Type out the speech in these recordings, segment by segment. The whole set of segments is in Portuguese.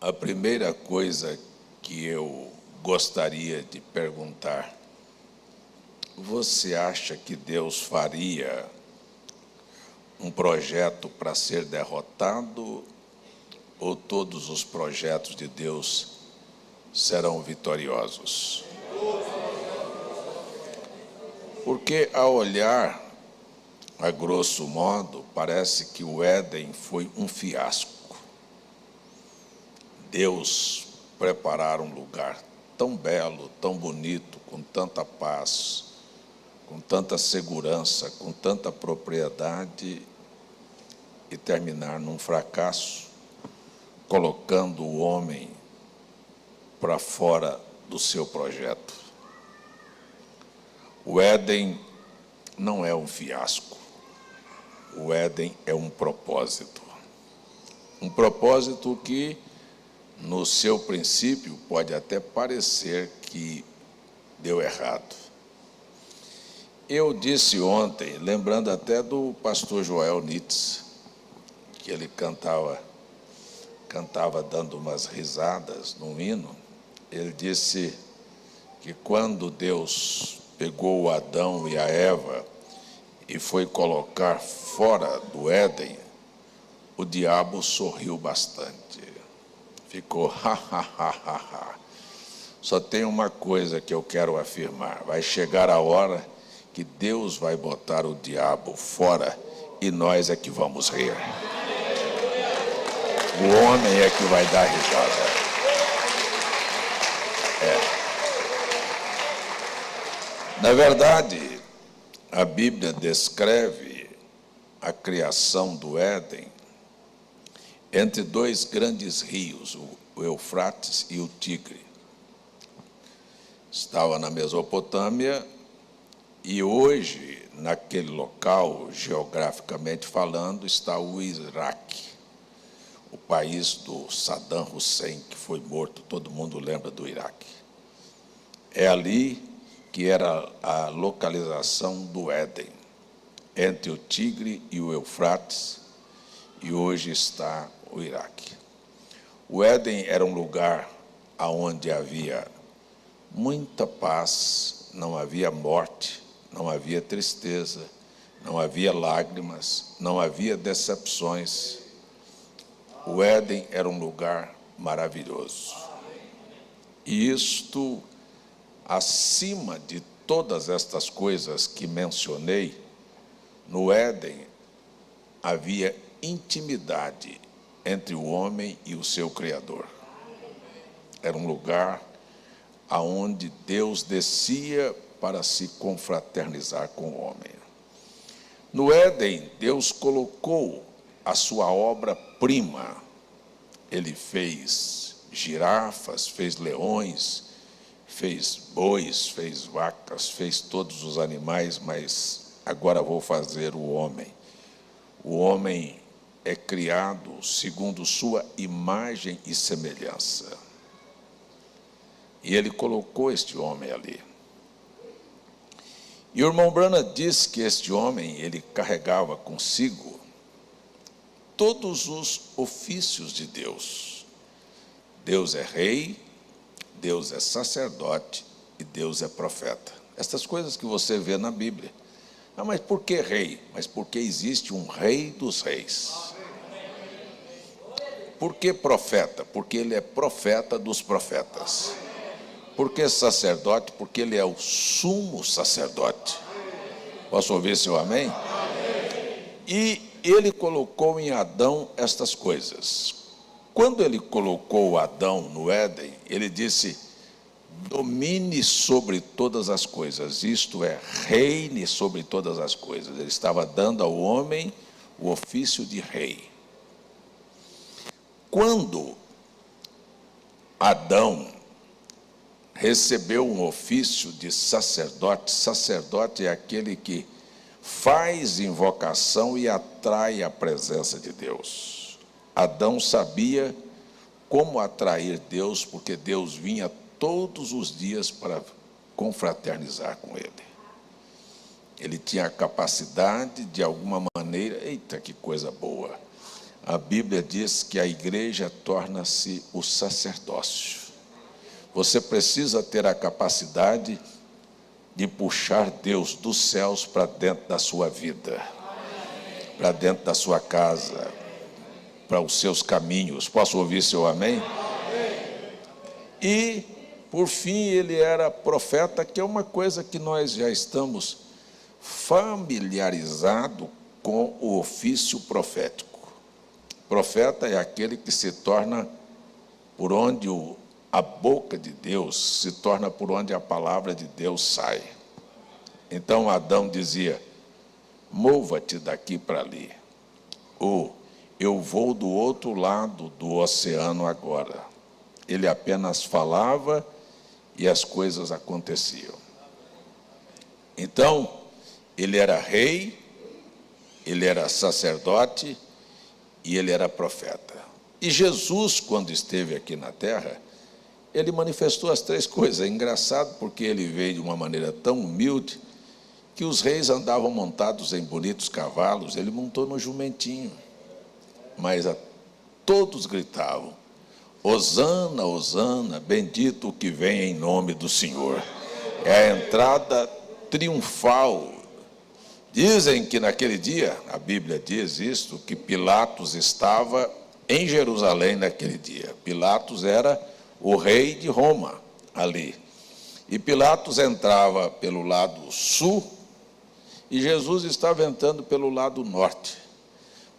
A primeira coisa que eu gostaria de perguntar: você acha que Deus faria um projeto para ser derrotado, ou todos os projetos de Deus serão vitoriosos? Porque, ao olhar, a grosso modo, parece que o Éden foi um fiasco. Deus preparar um lugar tão belo, tão bonito, com tanta paz, com tanta segurança, com tanta propriedade, e terminar num fracasso, colocando o homem para fora do seu projeto. O Éden não é um fiasco. O Éden é um propósito. Um propósito que, no seu princípio, pode até parecer que deu errado. Eu disse ontem, lembrando até do pastor Joel Nitz, que ele cantava dando umas risadas num hino. Ele disse que quando Deus pegou o Adão e a Eva e foi colocar fora do Éden, o diabo sorriu bastante. Ficou ha, ha, ha, ha, ha. Só tem uma coisa que eu quero afirmar: vai chegar a hora que Deus vai botar o diabo fora e nós é que vamos rir. O homem é que vai dar risada. Na verdade, a Bíblia descreve a criação do Éden entre dois grandes rios, o Eufrates e o Tigre. Estava na Mesopotâmia e hoje, naquele local, geograficamente falando, está o Iraque, o país do Saddam Hussein, que foi morto, todo mundo lembra do Iraque. É ali que era a localização do Éden, entre o Tigre e o Eufrates, e hoje está o Iraque. O Éden era um lugar onde havia muita paz, não havia morte, não havia tristeza, não havia lágrimas, não havia decepções. O Éden era um lugar maravilhoso. E isto, acima de todas estas coisas que mencionei, no Éden havia intimidade entre o homem e o seu Criador. Era um lugar aonde Deus descia para se confraternizar com o homem. No Éden, Deus colocou a sua obra-prima. Ele fez girafas, fez leões, fez bois, fez vacas, fez todos os animais, mas agora vou fazer o homem. O homem é criado segundo sua imagem e semelhança. E ele colocou este homem ali. E o irmão Branham disse que este homem, ele carregava consigo todos os ofícios de Deus. Deus é rei, Deus é sacerdote e Deus é profeta. Estas coisas que você vê na Bíblia. Ah, mas por que rei? Mas porque existe um rei dos reis. Por que profeta? Porque ele é profeta dos profetas. Por que sacerdote? Porque ele é o sumo sacerdote. Posso ouvir seu amém? E ele colocou em Adão estas coisas. Quando ele colocou Adão no Éden, ele disse: domine sobre todas as coisas, isto é, reine sobre todas as coisas. Ele estava dando ao homem o ofício de rei. Quando Adão recebeu um ofício de sacerdote, sacerdote é aquele que faz invocação e atrai a presença de Deus. Adão sabia como atrair Deus, porque Deus vinha todos os dias para confraternizar com ele. Ele tinha a capacidade, de alguma maneira, eita, que coisa boa, a Bíblia diz que a igreja torna-se o sacerdócio. Você precisa ter a capacidade de puxar Deus dos céus para dentro da sua vida, para dentro da sua casa, para os seus caminhos. Posso ouvir seu amém? E, por fim, ele era profeta, que é uma coisa que nós já estamos familiarizados com o ofício profético. Profeta é aquele que se torna por onde a boca de Deus, se torna por onde a palavra de Deus sai. Então Adão dizia: mova-te daqui para ali, ou eu vou do outro lado do oceano agora. Ele apenas falava e as coisas aconteciam. Então, ele era rei, ele era sacerdote e ele era profeta. E Jesus, quando esteve aqui na terra, ele manifestou as três coisas. É engraçado porque ele veio de uma maneira tão humilde que os reis andavam montados em bonitos cavalos, ele montou no jumentinho. Mas todos gritavam: Hosana, Hosana, bendito o que vem em nome do Senhor. É a entrada triunfal. Dizem que naquele dia, a Bíblia diz isto, que Pilatos estava em Jerusalém naquele dia. Pilatos era o rei de Roma ali. E Pilatos entrava pelo lado sul e Jesus estava entrando pelo lado norte.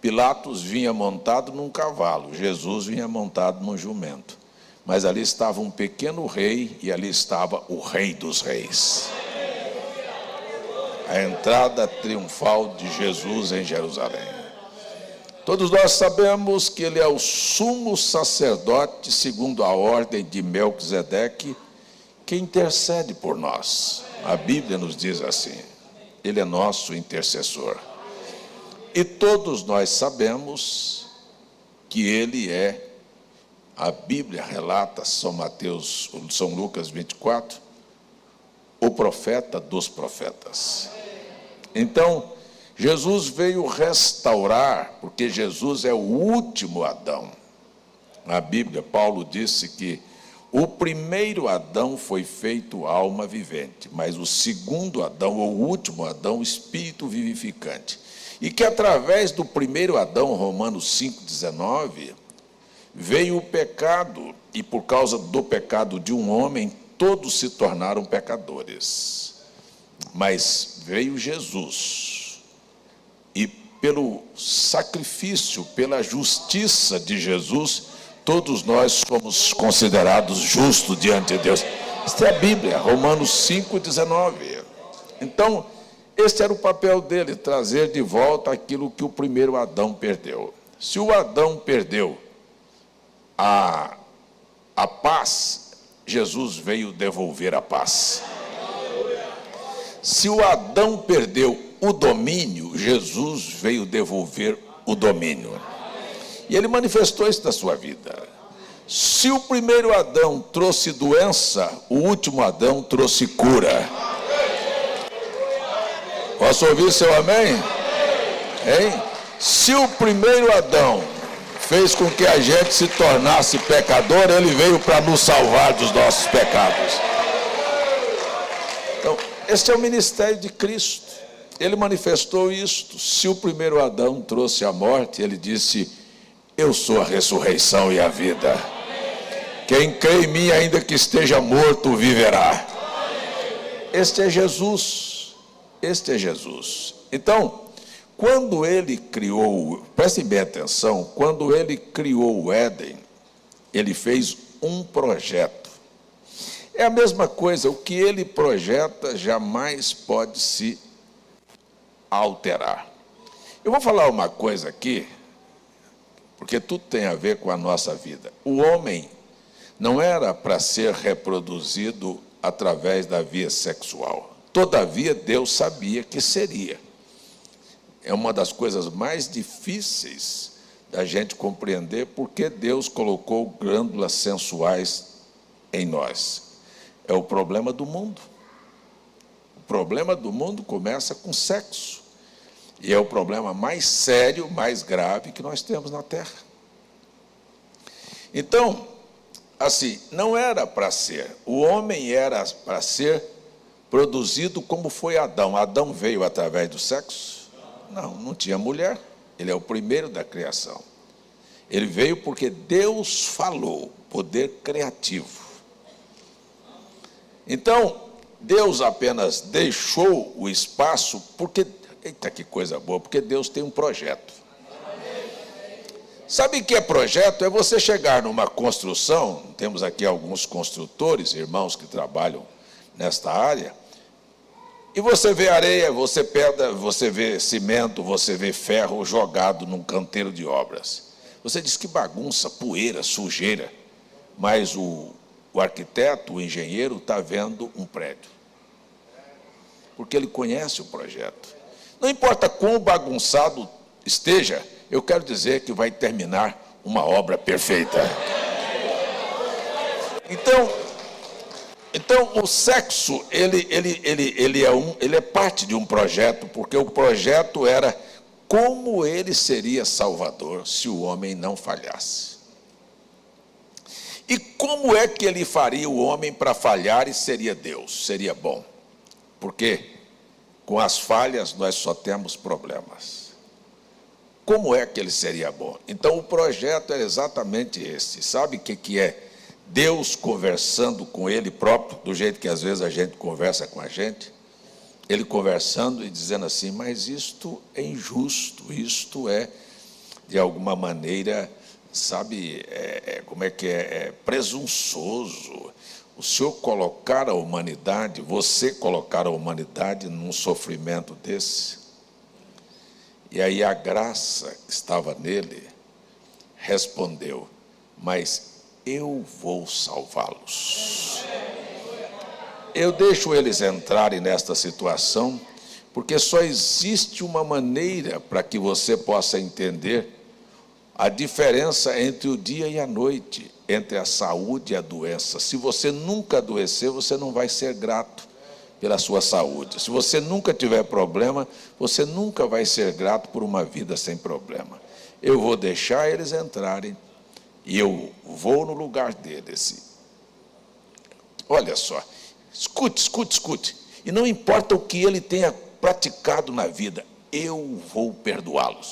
Pilatos vinha montado num cavalo, Jesus vinha montado num jumento. Mas ali estava um pequeno rei e ali estava o Rei dos Reis. A entrada triunfal de Jesus em Jerusalém. Todos nós sabemos que ele é o sumo sacerdote, segundo a ordem de Melquisedeque, que intercede por nós. A Bíblia nos diz assim: ele é nosso intercessor. E todos nós sabemos que ele é, a Bíblia relata, São Lucas 24, o profeta dos profetas. Então, Jesus veio restaurar, porque Jesus é o último Adão. Na Bíblia, Paulo disse que o primeiro Adão foi feito alma vivente, mas o segundo Adão, ou o último Adão, espírito vivificante. E que através do primeiro Adão, Romanos 5,19, veio o pecado, e por causa do pecado de um homem, todos se tornaram pecadores. Mas veio Jesus, e pelo sacrifício, pela justiça de Jesus, todos nós somos considerados justos diante de Deus. Esta é a Bíblia, Romanos 5,19. Então, este era o papel dele, trazer de volta aquilo que o primeiro Adão perdeu. Se o Adão perdeu a paz, Jesus veio devolver a paz. Se o Adão perdeu o domínio, Jesus veio devolver o domínio. E ele manifestou isso na sua vida. Se o primeiro Adão trouxe doença, o último Adão trouxe cura. Posso ouvir seu amém? Hein? Se o primeiro Adão fez com que a gente se tornasse pecador, ele veio para nos salvar dos nossos pecados. Então, este é o ministério de Cristo. Ele manifestou isto. Se o primeiro Adão trouxe a morte, ele disse: eu sou a ressurreição e a vida. Quem crê em mim, ainda que esteja morto, viverá. Este é Jesus. Este é Jesus. Então, quando ele criou, prestem bem atenção, quando ele criou o Éden, ele fez um projeto. É a mesma coisa, o que ele projeta jamais pode se alterar. Eu vou falar uma coisa aqui, porque tudo tem a ver com a nossa vida. O homem não era para ser reproduzido através da via sexual. Todavia, Deus sabia que seria. É uma das coisas mais difíceis da gente compreender porque Deus colocou glândulas sensuais em nós. É o problema do mundo. O problema do mundo começa com sexo. E é o problema mais sério, mais grave que nós temos na Terra. Então, assim, não era para ser. O homem era para ser produzido como foi Adão. Adão veio através do sexo? Não, não tinha mulher. Ele é o primeiro da criação. Ele veio porque Deus falou, poder criativo. Então, Deus apenas deixou o espaço porque, eita, que coisa boa, porque Deus tem um projeto. Sabe o que é projeto? É você chegar numa construção, temos aqui alguns construtores, irmãos que trabalham nesta área, e você vê areia, você pedra, você vê cimento, você vê ferro jogado num canteiro de obras. Você diz que bagunça, poeira, sujeira, mas o arquiteto, o engenheiro, está vendo um prédio. Porque ele conhece o projeto. Não importa quão bagunçado esteja, eu quero dizer que vai terminar uma obra perfeita. Então o sexo, ele é parte de um projeto, porque o projeto era como ele seria salvador se o homem não falhasse. E como é que ele faria o homem para falhar e seria Deus? Seria bom. Porque com as falhas nós só temos problemas. Como é que ele seria bom? Então o projeto é exatamente esse. Sabe o que é Deus conversando com ele próprio, do jeito que às vezes a gente conversa com a gente? Ele conversando e dizendo assim, mas isto é injusto, isto é, de alguma maneira, sabe, presunçoso. O Senhor colocar a humanidade, você colocar a humanidade num sofrimento desse. E aí a graça que estava nele respondeu, mas eu vou salvá-los. Eu deixo eles entrarem nesta situação, porque só existe uma maneira para que você possa entender a diferença entre o dia e a noite, entre a saúde e a doença. Se você nunca adoecer, você não vai ser grato pela sua saúde. Se você nunca tiver problema, você nunca vai ser grato por uma vida sem problema. Eu vou deixar eles entrarem e eu vou no lugar deles. Olha só, escute. E não importa o que ele tenha praticado na vida, eu vou perdoá-los.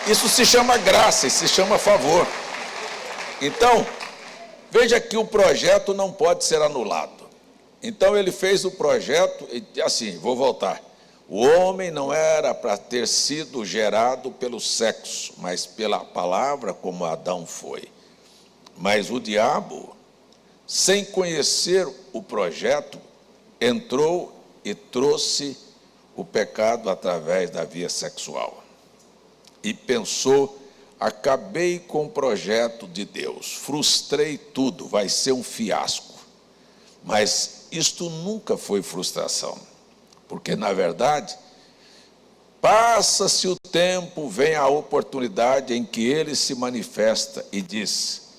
Isso se chama graça, isso se chama favor. Então, veja que o projeto não pode ser anulado. Então ele fez o projeto, e assim, vou voltar. O homem não era para ter sido gerado pelo sexo, mas pela palavra, como Adão foi. Mas o diabo, sem conhecer o projeto, entrou e trouxe o pecado através da via sexual. E pensou, acabei com o projeto de Deus, frustrei tudo, vai ser um fiasco. Mas isto nunca foi frustração, porque, na verdade, passa-se o tempo, vem a oportunidade em que ele se manifesta e diz,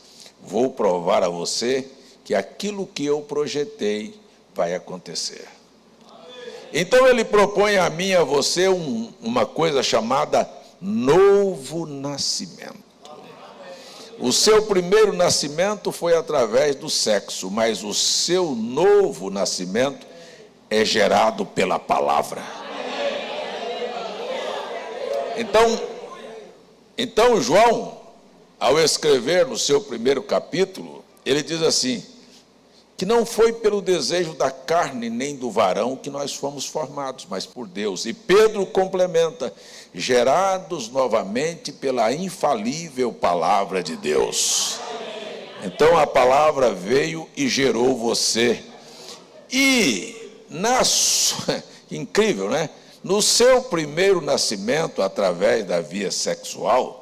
vou provar a você que aquilo que eu projetei vai acontecer. Então ele propõe a mim e a você uma coisa chamada novo nascimento. O seu primeiro nascimento foi através do sexo, mas o seu novo nascimento é gerado pela palavra. Então João, ao escrever no seu primeiro capítulo, ele diz assim, que não foi pelo desejo da carne nem do varão que nós fomos formados, mas por Deus. E Pedro complementa, gerados novamente pela infalível palavra de Deus. Então a palavra veio e gerou você. E, incrível, né? No seu primeiro nascimento, através da via sexual,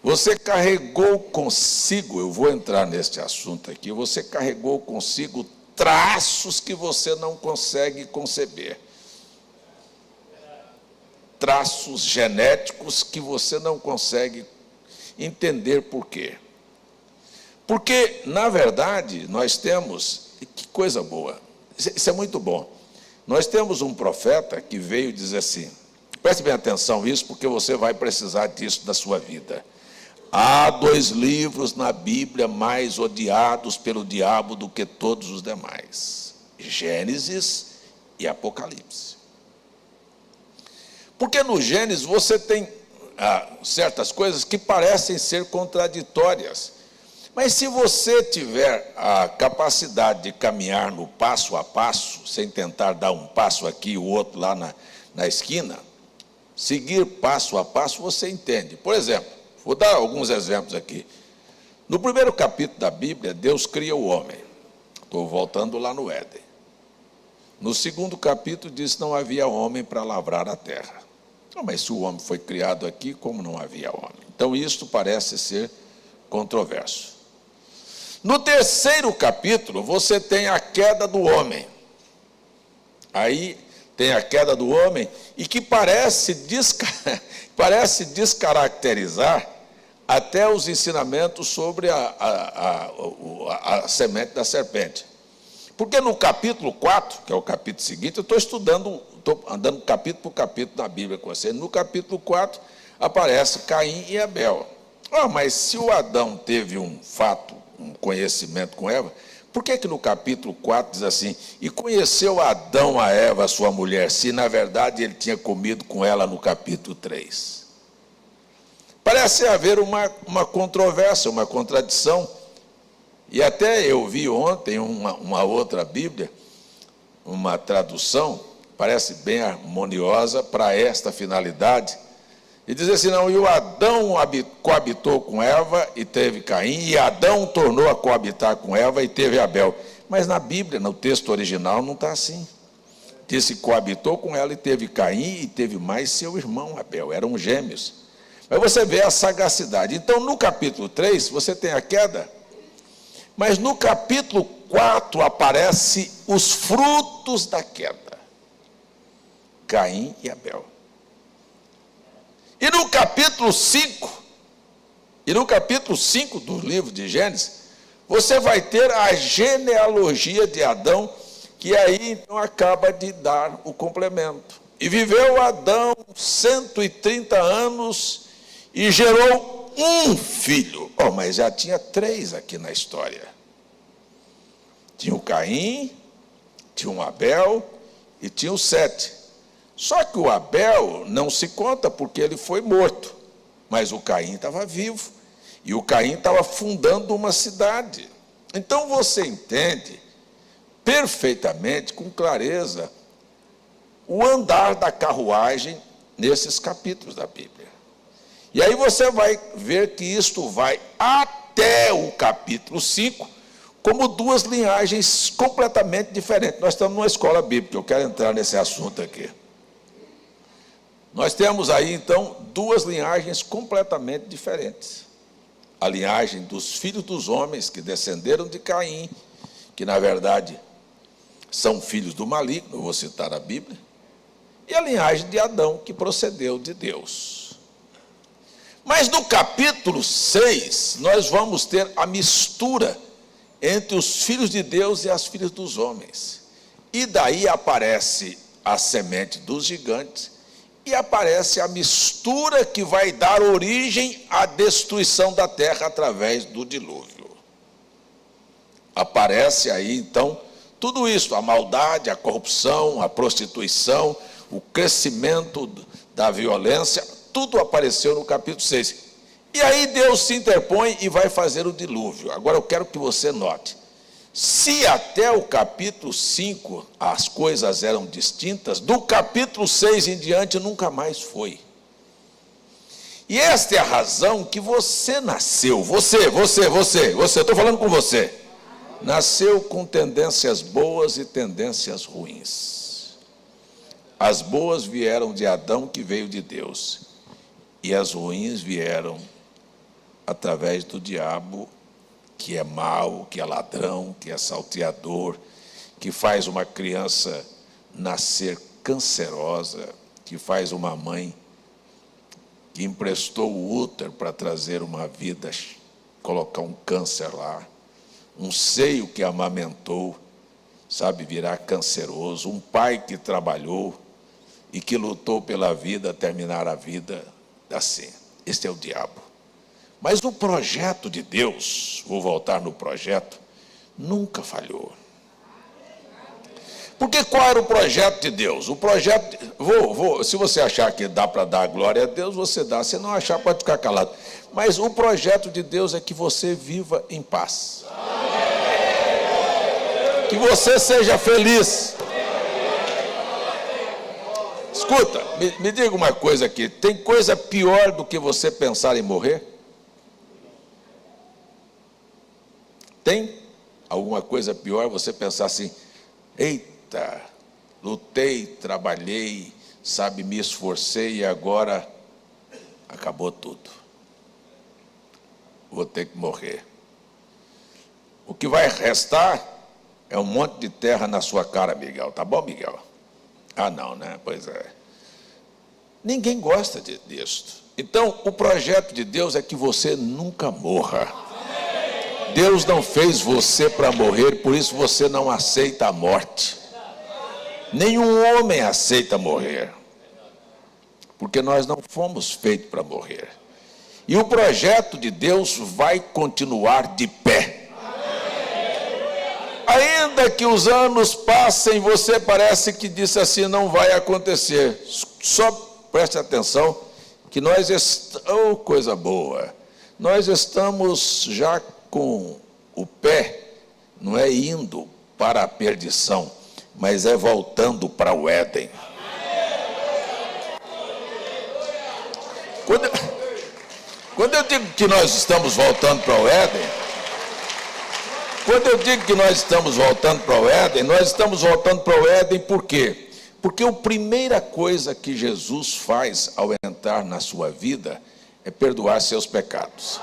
você carregou consigo, eu vou entrar neste assunto aqui, você carregou consigo traços que você não consegue conceber. Traços genéticos que você não consegue entender por quê. Porque, na verdade, nós temos, e que coisa boa, Isso é muito bom. Nós temos um profeta que veio dizer assim, preste bem atenção nisso, porque você vai precisar disso na sua vida. Há 2 livros na Bíblia mais odiados pelo diabo do que todos os demais: Gênesis e Apocalipse. Porque no Gênesis você tem certas coisas que parecem ser contraditórias. Mas se você tiver a capacidade de caminhar no passo a passo, sem tentar dar um passo aqui e o outro lá na esquina, seguir passo a passo, você entende. Por exemplo, vou dar alguns exemplos aqui. No primeiro capítulo da Bíblia, Deus cria o homem. Estou voltando lá no Éden. No segundo capítulo diz que não havia homem para lavrar a terra. Mas se o homem foi criado aqui, como não havia homem? Então isto parece ser controverso. No terceiro capítulo, você tem a queda do homem. Aí tem a queda do homem e que parece descaracterizar até os ensinamentos sobre a semente da serpente. Porque no capítulo 4, que é o capítulo seguinte, eu estou andando capítulo por capítulo na Bíblia com você. No capítulo 4 aparece Caim e Abel. Mas se o Adão teve um conhecimento com Eva, por que no capítulo 4 diz assim, e conheceu Adão a Eva, sua mulher, se na verdade ele tinha comido com ela no capítulo 3? Parece haver uma controvérsia, uma contradição. E até eu vi ontem uma outra Bíblia, uma tradução, parece bem harmoniosa para esta finalidade, e diz assim, não, e o Adão coabitou com Eva e teve Caim, e Adão tornou a coabitar com Eva e teve Abel. Mas na Bíblia, no texto original, não está assim. Diz que coabitou com ela e teve Caim e teve mais seu irmão Abel, eram gêmeos. Mas você vê a sagacidade. Então, no capítulo 3, você tem a queda, mas no capítulo 4 aparece os frutos da queda. Caim e Abel. E no capítulo 5 do livro de Gênesis, você vai ter a genealogia de Adão, que aí então acaba de dar o complemento. E viveu Adão 130 anos e gerou um filho. Mas já tinha 3 aqui na história. Tinha o Caim, tinha o Abel e tinha o Sete. Só que o Abel não se conta porque ele foi morto. Mas o Caim estava vivo. E o Caim estava fundando uma cidade. Então você entende perfeitamente, com clareza, o andar da carruagem nesses capítulos da Bíblia. E aí você vai ver que isto vai até o capítulo 5, como 2 linhagens completamente diferentes. Nós estamos numa escola bíblica, eu quero entrar nesse assunto aqui. Nós temos aí, então, 2 linhagens completamente diferentes. A linhagem dos filhos dos homens que descenderam de Caim, que, na verdade, são filhos do maligno, eu vou citar a Bíblia, e a linhagem de Adão, que procedeu de Deus. Mas no capítulo 6, nós vamos ter a mistura entre os filhos de Deus e as filhas dos homens. E daí aparece a semente dos gigantes e aparece a mistura que vai dar origem à destruição da terra através do dilúvio. Aparece aí, então, tudo isso, a maldade, a corrupção, a prostituição, o crescimento da violência, tudo apareceu no capítulo 6. E aí Deus se interpõe e vai fazer o dilúvio. Agora eu quero que você note, se até o capítulo 5 as coisas eram distintas, do capítulo 6 em diante nunca mais foi. E esta é a razão que você nasceu, você, estou falando com você, nasceu com tendências boas e tendências ruins. As boas vieram de Adão, que veio de Deus, e as ruins vieram através do diabo, que é mau, que é ladrão, que é salteador, que faz uma criança nascer cancerosa, que faz uma mãe que emprestou o útero para trazer uma vida, colocar um câncer lá, um seio que amamentou, sabe, virar canceroso. Um pai que trabalhou e que lutou pela vida, terminar a vida assim. Este é o diabo. Mas o projeto de Deus, vou voltar no projeto, nunca falhou. Porque qual era o projeto de Deus? O projeto, se você achar que dá para dar glória a Deus, você dá. Se não achar, pode ficar calado. Mas o projeto de Deus é que você viva em paz. Que você seja feliz. Escuta, me diga uma coisa aqui. Tem coisa pior do que você pensar em morrer? Tem alguma coisa pior você pensar assim, eita, lutei, trabalhei, sabe, me esforcei e agora acabou tudo. Vou ter que morrer. O que vai restar é um monte de terra na sua cara, Miguel. Tá bom, Miguel? Ah, não, né? Pois é. Ninguém gosta disso. Então, o projeto de Deus é que você nunca morra. Deus não fez você para morrer, por isso você não aceita a morte. Nenhum homem aceita morrer. Porque nós não fomos feitos para morrer. E o projeto de Deus vai continuar de pé. Ainda que os anos passem, você parece que disse assim, não vai acontecer. Só preste atenção que nós estamos, coisa boa, nós estamos já com o pé, não é indo para a perdição, mas é voltando para o Éden. Quando eu digo que nós estamos voltando para o Éden, nós estamos voltando para o Éden por quê? Porque a primeira coisa que Jesus faz ao entrar na sua vida é perdoar seus pecados.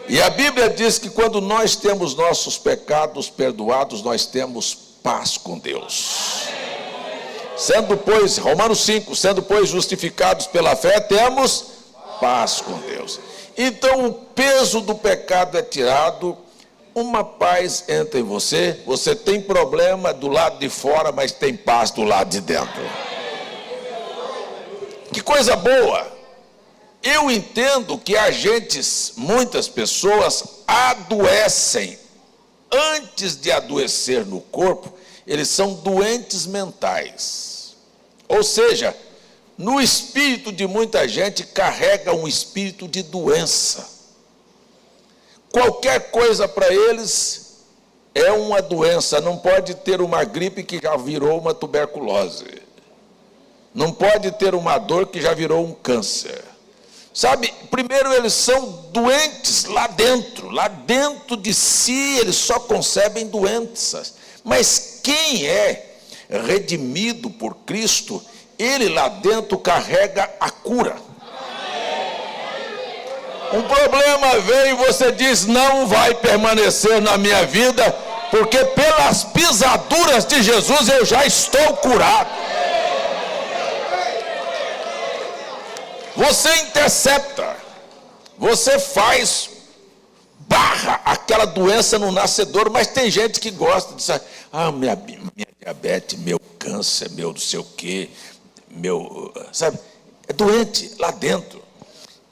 E a Bíblia diz que quando nós temos nossos pecados perdoados, nós temos paz com Deus. Sendo, pois, Romanos 5, sendo, pois, justificados pela fé, temos paz com Deus. Então, o peso do pecado é tirado, uma paz entra em você, você tem problema do lado de fora, mas tem paz do lado de dentro. Que coisa boa! Eu entendo que muitas pessoas adoecem. Antes de adoecer no corpo, eles são doentes mentais. Ou seja, no espírito de muita gente carrega um espírito de doença. Qualquer coisa para eles é uma doença. Não pode ter uma gripe que já virou uma tuberculose. Não pode ter uma dor que já virou um câncer. Sabe, primeiro eles são doentes lá dentro de si eles só concebem doenças. Mas quem é redimido por Cristo, ele lá dentro carrega a cura. Um problema veio e você diz, não vai permanecer na minha vida, porque pelas pisaduras de Jesus eu já estou curado. Você intercepta, você barra aquela doença no nascedor, mas tem gente que gosta de dizer, minha diabetes, meu câncer, meu não sei o quê, sabe, é doente lá dentro.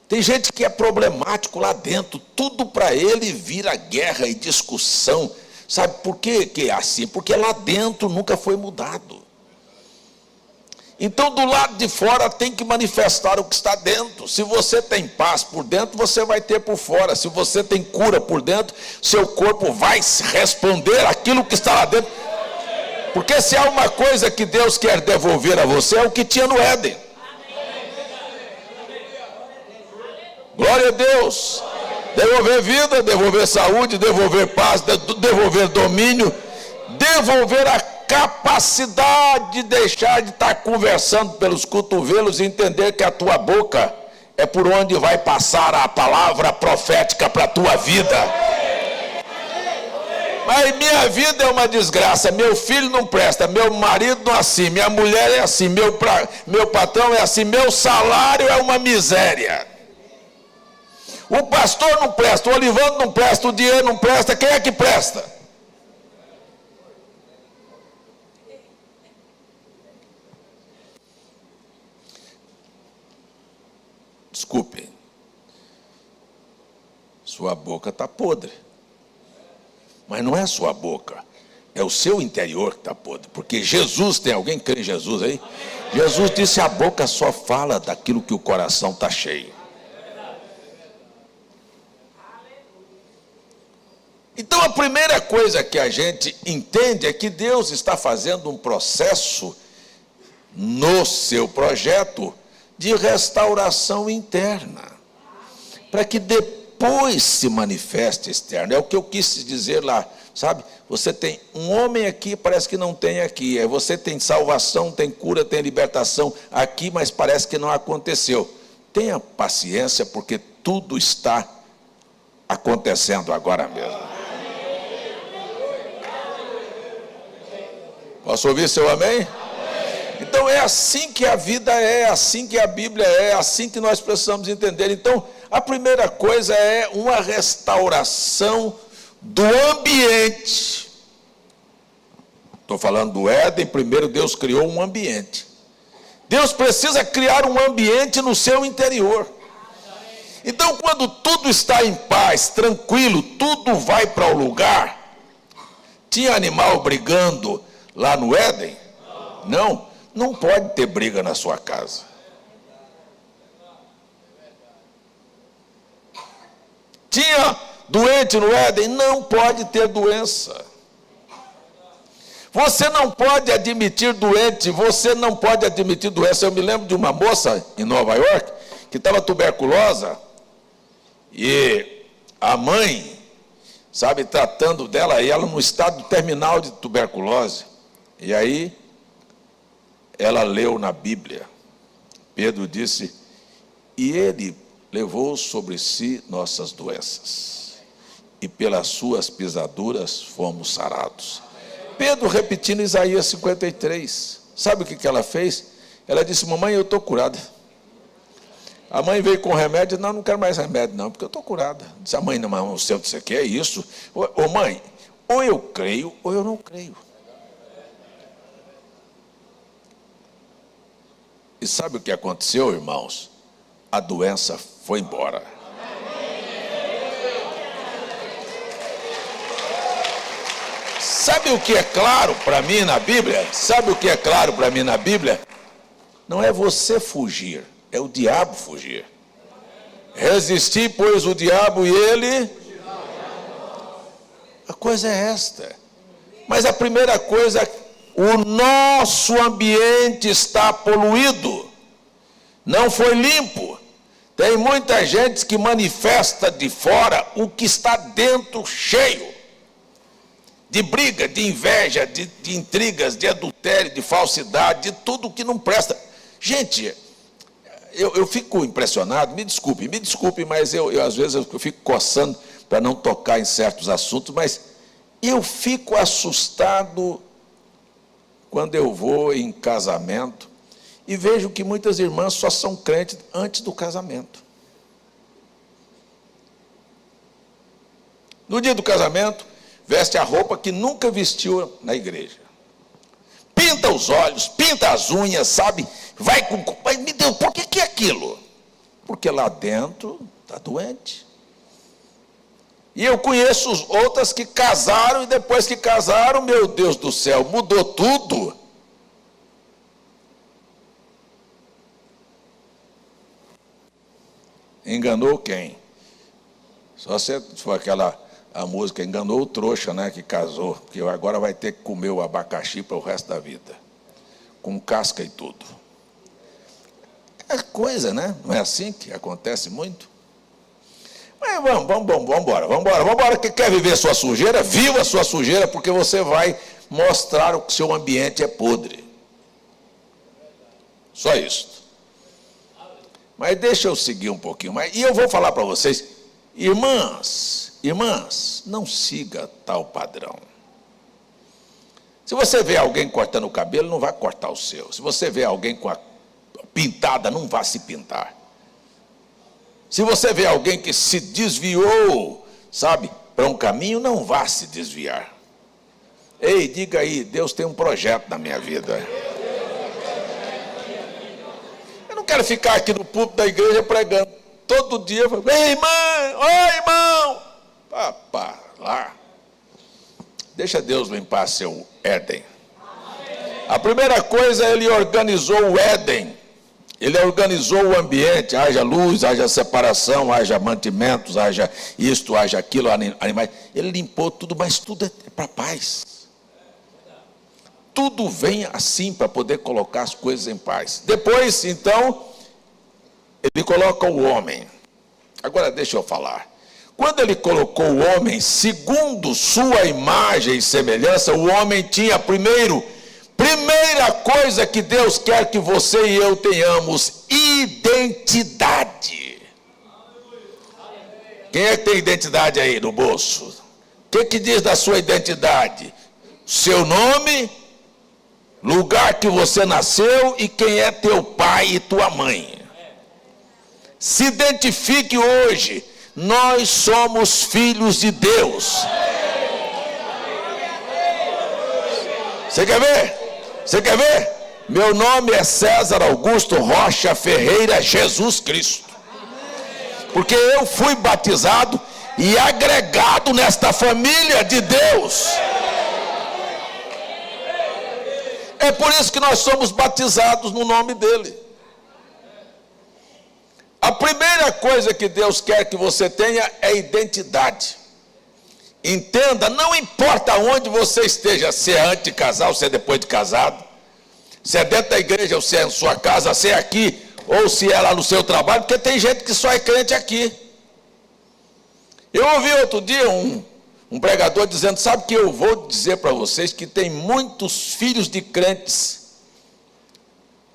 Tem gente que é problemático lá dentro, tudo para ele vira guerra e discussão. Sabe por quê que é assim? Porque lá dentro nunca foi mudado. Então, do lado de fora tem que manifestar o que está dentro. Se você tem paz por dentro, você vai ter por fora. Se você tem cura por dentro, seu corpo vai responder aquilo que está lá dentro. Porque se há uma coisa que Deus quer devolver a você, é o que tinha no Éden. Glória a Deus. Devolver vida, devolver saúde, devolver paz, devolver domínio, devolver a capacidade de deixar de estar conversando pelos cotovelos e entender que a tua boca é por onde vai passar a palavra profética para a tua vida. Mas minha vida é uma desgraça, meu filho não presta, meu marido não é assim, minha mulher é assim, meu patrão é assim, meu salário é uma miséria. O pastor não presta, o Olivando não presta, o dinheiro não presta, quem é que presta? desculpem, sua boca está podre. Mas não é a sua boca, é o seu interior que está podre. Porque Jesus, tem alguém que crê em Jesus aí? Jesus disse: a boca só fala daquilo que o coração está cheio. Então a primeira coisa que a gente entende é que Deus está fazendo um processo no seu projeto de restauração interna, para que depois se manifeste externo. É o que eu quis dizer lá, sabe? Você tem um homem aqui, parece que não tem aqui. Você tem salvação, tem cura, tem libertação aqui, mas parece que não aconteceu. Tenha paciência, porque tudo está acontecendo agora mesmo. Posso ouvir seu amém? Então é assim que a vida é, assim que a Bíblia é, assim que nós precisamos entender. Então, a primeira coisa é uma restauração do ambiente. Estou falando do Éden. Primeiro Deus criou um ambiente. Deus precisa criar um ambiente no seu interior. Então, quando tudo está em paz, tranquilo, tudo vai para o lugar. Tinha animal brigando lá no Éden? Não pode ter briga na sua casa. Tinha doente no Éden? Não pode ter doença. Você não pode admitir doente, você não pode admitir doença. Eu me lembro de uma moça em Nova York que estava tuberculosa e a mãe, sabe, tratando dela, e ela no estado terminal de tuberculose. E aí ela leu na Bíblia, Pedro disse: e ele levou sobre si nossas doenças, e pelas suas pisaduras fomos sarados. Pedro repetindo Isaías 53, sabe o que ela fez? Ela disse: mamãe, eu estou curada. A mãe veio com remédio: não quero mais remédio não, porque eu estou curada. Disse a mãe: não, mas não sei o que você quer, é isso. Ô mãe, ou eu creio ou eu não creio. E sabe o que aconteceu, irmãos? A doença foi embora. Sabe o que é claro para mim na Bíblia? Sabe o que é claro para mim na Bíblia? Não é você fugir, é o diabo fugir. Resistir, pois, o diabo e ele... A coisa é esta. Mas a primeira coisa, o nosso ambiente está poluído, não foi limpo. Tem muita gente que manifesta de fora o que está dentro cheio de briga, de inveja, de intrigas, de adultério, de falsidade, de tudo que não presta. Gente, eu fico impressionado, me desculpe, mas eu às vezes eu fico coçando para não tocar em certos assuntos, mas eu fico assustado quando eu vou em casamento e vejo que muitas irmãs só são crentes antes do casamento. No dia do casamento, veste a roupa que nunca vestiu na igreja. Pinta os olhos, pinta as unhas, sabe? Vai com... Mas, meu Deus, por que é aquilo? Porque lá dentro está doente. E eu conheço outras que casaram e depois que casaram, meu Deus do céu, mudou tudo. Enganou quem? Só se for a música enganou o trouxa, né, que casou, que agora vai ter que comer o abacaxi para o resto da vida, com casca e tudo. É coisa, né? Não é assim que acontece muito? Mas vamos embora. Quem quer viver sua sujeira, viva a sua sujeira, porque você vai mostrar que o seu ambiente é podre. Só isso. Mas deixa eu seguir um pouquinho mais. E eu vou falar para vocês, irmãs, não siga tal padrão. Se você vê alguém cortando o cabelo, não vai cortar o seu. Se você vê alguém com a pintada, não vá se pintar. Se você vê alguém que se desviou, sabe, para um caminho, não vá se desviar. Ei, diga aí, Deus tem um projeto na minha vida. Eu não quero ficar aqui no púlpito da igreja pregando. todo dia eu falo, ei, irmão, oi, irmão. Papá, lá. Deixa Deus limpar seu Éden. A primeira coisa, ele organizou o Éden. Ele organizou o ambiente, haja luz, haja separação, haja mantimentos, haja isto, haja aquilo, animais. Ele limpou tudo, mas tudo é para paz. Tudo vem assim para poder colocar as coisas em paz. Depois, então, ele coloca o homem. Agora deixa eu falar. Quando ele colocou o homem, segundo sua imagem e semelhança, o homem tinha primeira coisa que Deus quer que você e eu tenhamos: identidade. Quem é que tem identidade aí no bolso? O que diz da sua identidade? Seu nome, lugar que você nasceu e quem é teu pai e tua mãe. Se identifique hoje. Nós somos filhos de Deus. Você quer ver? Você quer ver? Meu nome é César Augusto Rocha Ferreira Jesus Cristo. Porque eu fui batizado e agregado nesta família de Deus. É por isso que nós somos batizados no nome dele. A primeira coisa que Deus quer que você tenha é identidade. Entenda, não importa onde você esteja, se é antes de casar ou se é depois de casado, se é dentro da igreja ou se é em sua casa, se é aqui ou se é lá no seu trabalho, porque tem gente que só é crente aqui. Eu ouvi outro dia um pregador dizendo, sabe que eu vou dizer para vocês que tem muitos filhos de crentes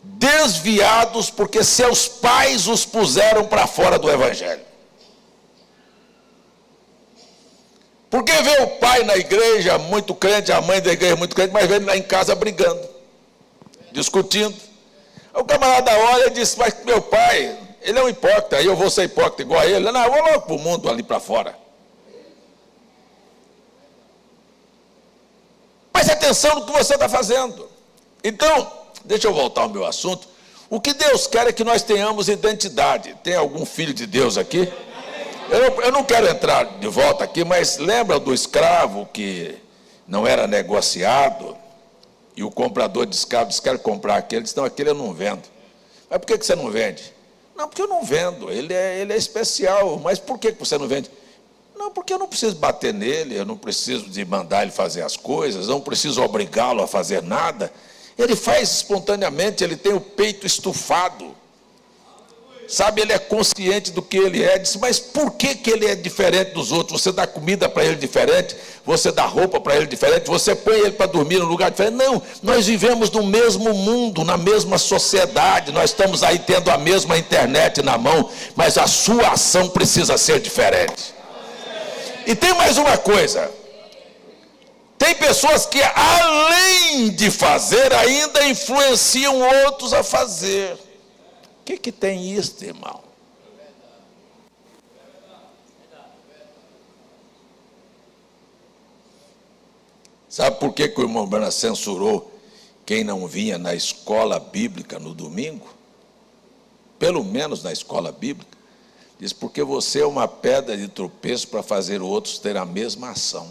desviados porque seus pais os puseram para fora do evangelho. Porque vê o pai na igreja muito crente, a mãe da igreja muito crente, mas vê ele lá em casa brigando, discutindo. O camarada olha e diz, mas meu pai, ele é um hipócrita, aí eu vou ser hipócrita igual a ele. Não, eu vou logo para o mundo ali para fora. Preste atenção no que você está fazendo. Então, deixa eu voltar ao meu assunto. O que Deus quer é que nós tenhamos identidade. Tem algum filho de Deus aqui? Eu não quero entrar de volta aqui, mas lembra do escravo que não era negociado? E o comprador de escravo disse, quero comprar aquele. Ele disse, não, aquele eu não vendo. Mas por que você não vende? Não, porque eu não vendo, ele é especial. Mas por que você não vende? Não, porque eu não preciso bater nele, eu não preciso de mandar ele fazer as coisas, eu não preciso obrigá-lo a fazer nada. Ele faz espontaneamente, ele tem o peito estufado. Sabe, ele é consciente do que ele é. Disse, mas por que ele é diferente dos outros? Você dá comida para ele diferente, você dá roupa para ele diferente, você põe ele para dormir num lugar diferente. Não, nós vivemos no mesmo mundo, na mesma sociedade, nós estamos aí tendo a mesma internet na mão, mas a sua ação precisa ser diferente. E tem mais uma coisa. Tem pessoas que, além de fazer, ainda influenciam outros a fazer. O que tem isso, irmão? Sabe por que o irmão Branham censurou quem não vinha na escola bíblica no domingo? Pelo menos na escola bíblica. Diz, porque você é uma pedra de tropeço para fazer outros ter a mesma ação.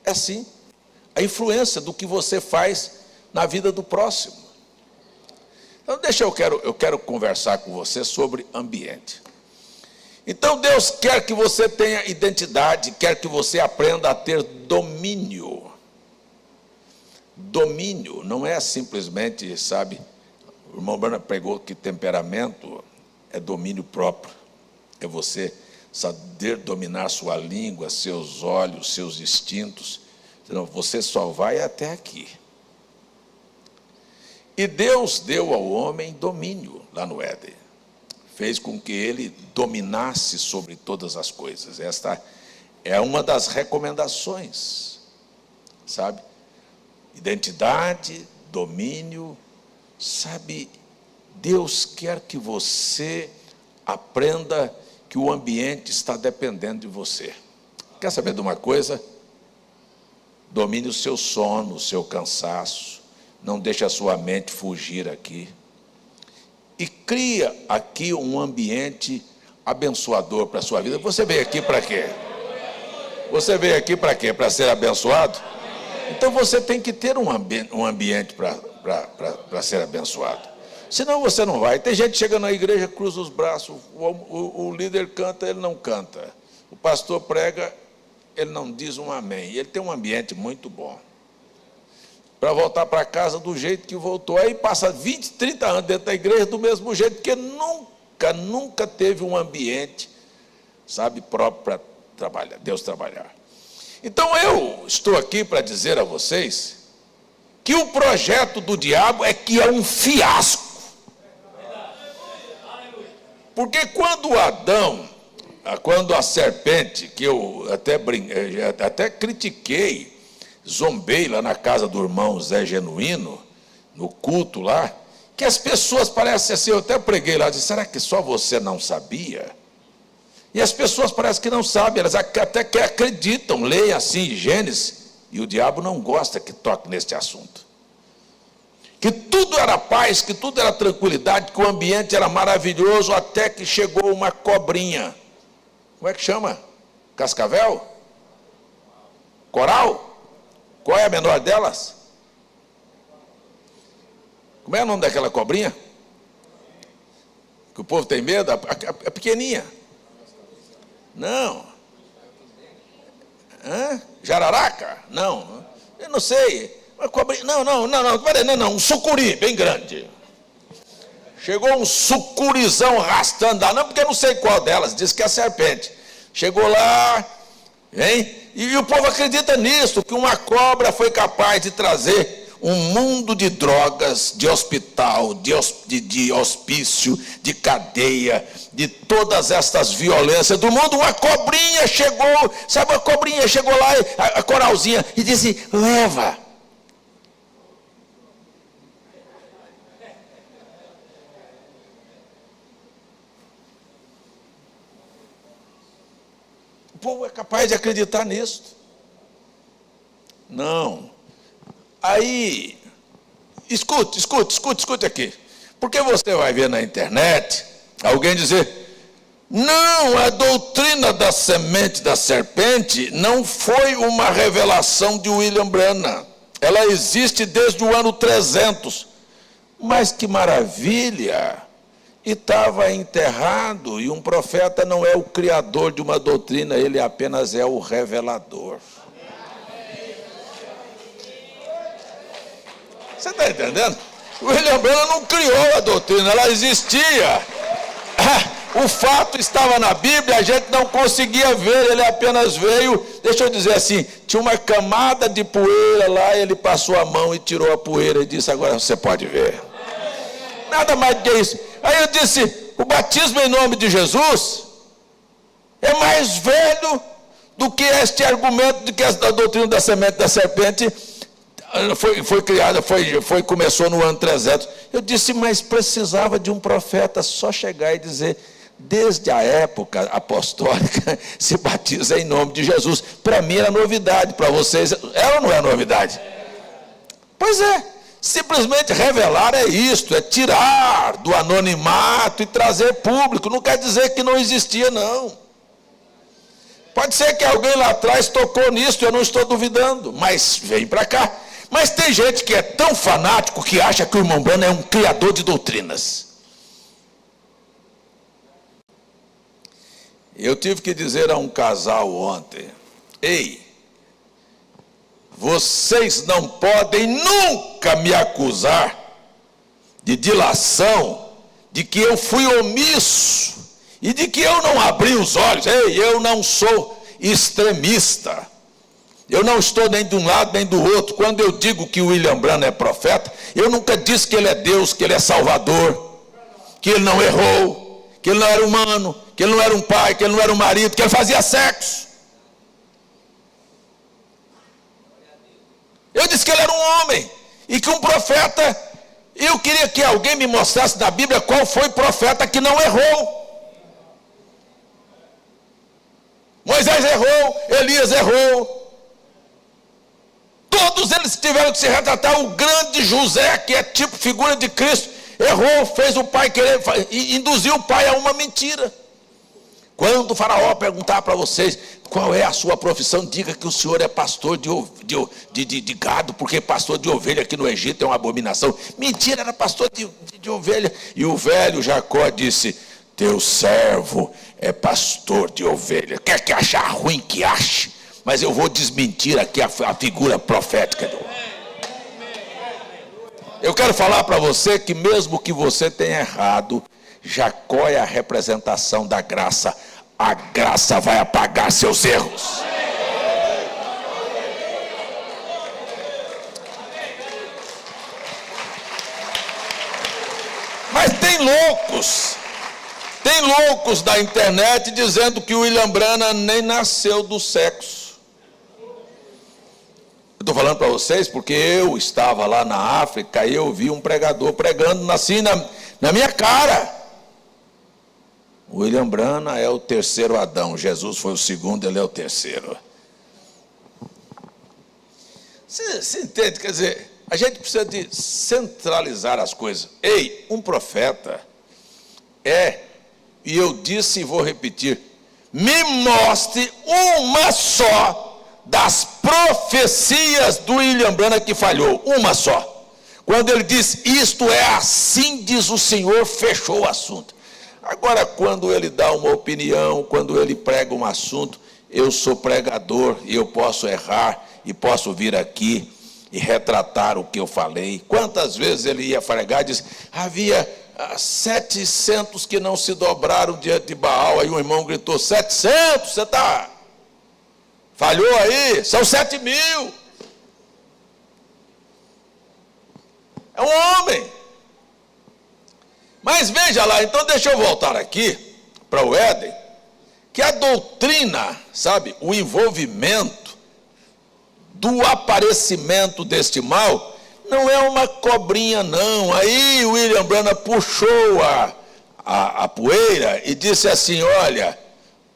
É assim. A influência do que você faz na vida do próximo. Então, eu quero conversar com você sobre ambiente. Então, Deus quer que você tenha identidade, quer que você aprenda a ter domínio. Domínio não é simplesmente, sabe, o irmão Branham pregou que temperamento é domínio próprio. É você saber dominar sua língua, seus olhos, seus instintos. Então, você só vai até aqui. E Deus deu ao homem domínio lá no Éden. Fez com que ele dominasse sobre todas as coisas. Esta é uma das recomendações, sabe? Identidade, domínio, sabe? Deus quer que você aprenda que o ambiente está dependendo de você. Quer saber de uma coisa? Domine o seu sono, o seu cansaço. Não deixe a sua mente fugir aqui. e cria aqui um ambiente abençoador para a sua vida. Você veio aqui para quê? Você veio aqui para quê? Para ser abençoado? Então você tem que ter um ambiente para ser abençoado. Senão você não vai. Tem gente que chega na igreja, cruza os braços, o líder canta, ele não canta. O pastor prega, ele não diz um amém. Ele tem um ambiente muito bom. Para voltar para casa do jeito que voltou. Aí passa 20, 30 anos dentro da igreja do mesmo jeito, porque nunca teve um ambiente, sabe, próprio para trabalhar, Deus trabalhar. Então eu estou aqui para dizer a vocês que o projeto do diabo é que é um fiasco. Porque quando a serpente, que eu até critiquei, zombei lá na casa do irmão Zé Genuíno, no culto lá, que as pessoas parecem assim, eu até preguei lá, disse, será que só você não sabia? E as pessoas parecem que não sabem, elas até que acreditam, leem assim Gênesis, e o diabo não gosta que toque neste assunto. Que tudo era paz, que tudo era tranquilidade, que o ambiente era maravilhoso, até que chegou uma cobrinha. Como é que chama? Cascavel? Coral? Qual é a menor delas? Como é o nome daquela cobrinha? Que o povo tem medo? A pequeninha. Não. Jararaca? Não. Eu não sei. Não, um sucuri bem grande. Chegou um sucurizão arrastando lá, não, porque eu não sei qual delas, diz que é a serpente. Chegou lá, hein? E o povo acredita nisso, que uma cobra foi capaz de trazer um mundo de drogas, de hospital, de hospício, de cadeia, de todas estas violências do mundo. Uma cobrinha chegou, sabe, a cobrinha chegou lá, a coralzinha, e disse, leva. O povo é capaz de acreditar nisso. Não. Aí, escute aqui. Porque você vai ver na internet alguém dizer, não, a doutrina da semente da serpente não foi uma revelação de William Branham. Ela existe desde o ano 300. Mas que maravilha! E estava enterrado, e um profeta não é o criador de uma doutrina, ele apenas é o revelador. Você está entendendo? O William Branham não criou a doutrina, ela existia. O fato estava na Bíblia, a gente não conseguia ver, ele apenas veio, deixa eu dizer assim, tinha uma camada de poeira lá, ele passou a mão e tirou a poeira e disse, agora você pode ver. Nada mais do que isso. Aí eu disse, o batismo em nome de Jesus é mais velho do que este argumento de que a doutrina da semente da serpente foi criada, começou no ano 300. Eu disse, mas precisava de um profeta só chegar e dizer, desde a época apostólica se batiza em nome de Jesus. Para mim era novidade, para vocês é ou não é novidade? Pois é. Simplesmente revelar é isto, é tirar do anonimato e trazer público. Não quer dizer que não existia, não. Pode ser que alguém lá atrás tocou nisso, eu não estou duvidando, mas vem para cá. Mas tem gente que é tão fanático que acha que o irmão Branham é um criador de doutrinas. Eu tive que dizer a um casal ontem, ei, vocês não podem nunca me acusar de dilação, de que eu fui omisso e de que eu não abri os olhos. Ei, eu não sou extremista. Eu não estou nem de um lado nem do outro. Quando eu digo que o William Branham é profeta, eu nunca disse que ele é Deus, que ele é Salvador, que ele não errou, que ele não era humano, que ele não era um pai, que ele não era um marido, que ele fazia sexo. Eu disse que ele era um homem e que um profeta, eu queria que alguém me mostrasse na Bíblia qual foi o profeta que não errou. Moisés errou, Elias errou. Todos eles tiveram que se retratar. O grande José, que é tipo figura de Cristo, Errou, fez o pai querer, induziu o pai a uma mentira. Quando o faraó perguntar para vocês qual é a sua profissão, diga que o senhor é pastor de gado, porque pastor de ovelha aqui no Egito é uma abominação. Mentira, era pastor de ovelha. E o velho Jacó disse: teu servo é pastor de ovelha. Quer que achar ruim que ache, mas eu vou desmentir aqui a figura profética. Eu quero falar para você que mesmo que você tenha errado, Jacó é a representação da graça. A graça vai apagar seus erros. Mas tem loucos da internet dizendo que o William Branham nem nasceu do sexo. Eu estou falando para vocês porque eu estava lá na África e eu vi um pregador pregando assim na minha cara. O William Branham é o terceiro Adão, Jesus foi o segundo, ele é o terceiro. Você entende? Quer dizer, a gente precisa de centralizar as coisas. Ei, um profeta e eu disse e vou repetir, me mostre uma só das profecias do William Branham que falhou, uma só. Quando ele diz, isto é assim diz o Senhor, fechou o assunto. Agora, quando ele dá uma opinião, quando ele prega um assunto, eu sou pregador e eu posso errar e posso vir aqui e retratar o que eu falei. Quantas vezes ele ia pregar e disse, havia 700 que não se dobraram diante de Baal. Aí o irmão gritou, 700? Você está... falhou aí? São 7.000. É um homem. Mas veja lá, então deixa eu voltar aqui para o Éden, que a doutrina, sabe, o envolvimento do aparecimento deste mal, não é uma cobrinha não. Aí o William Branham puxou a poeira e disse assim, olha,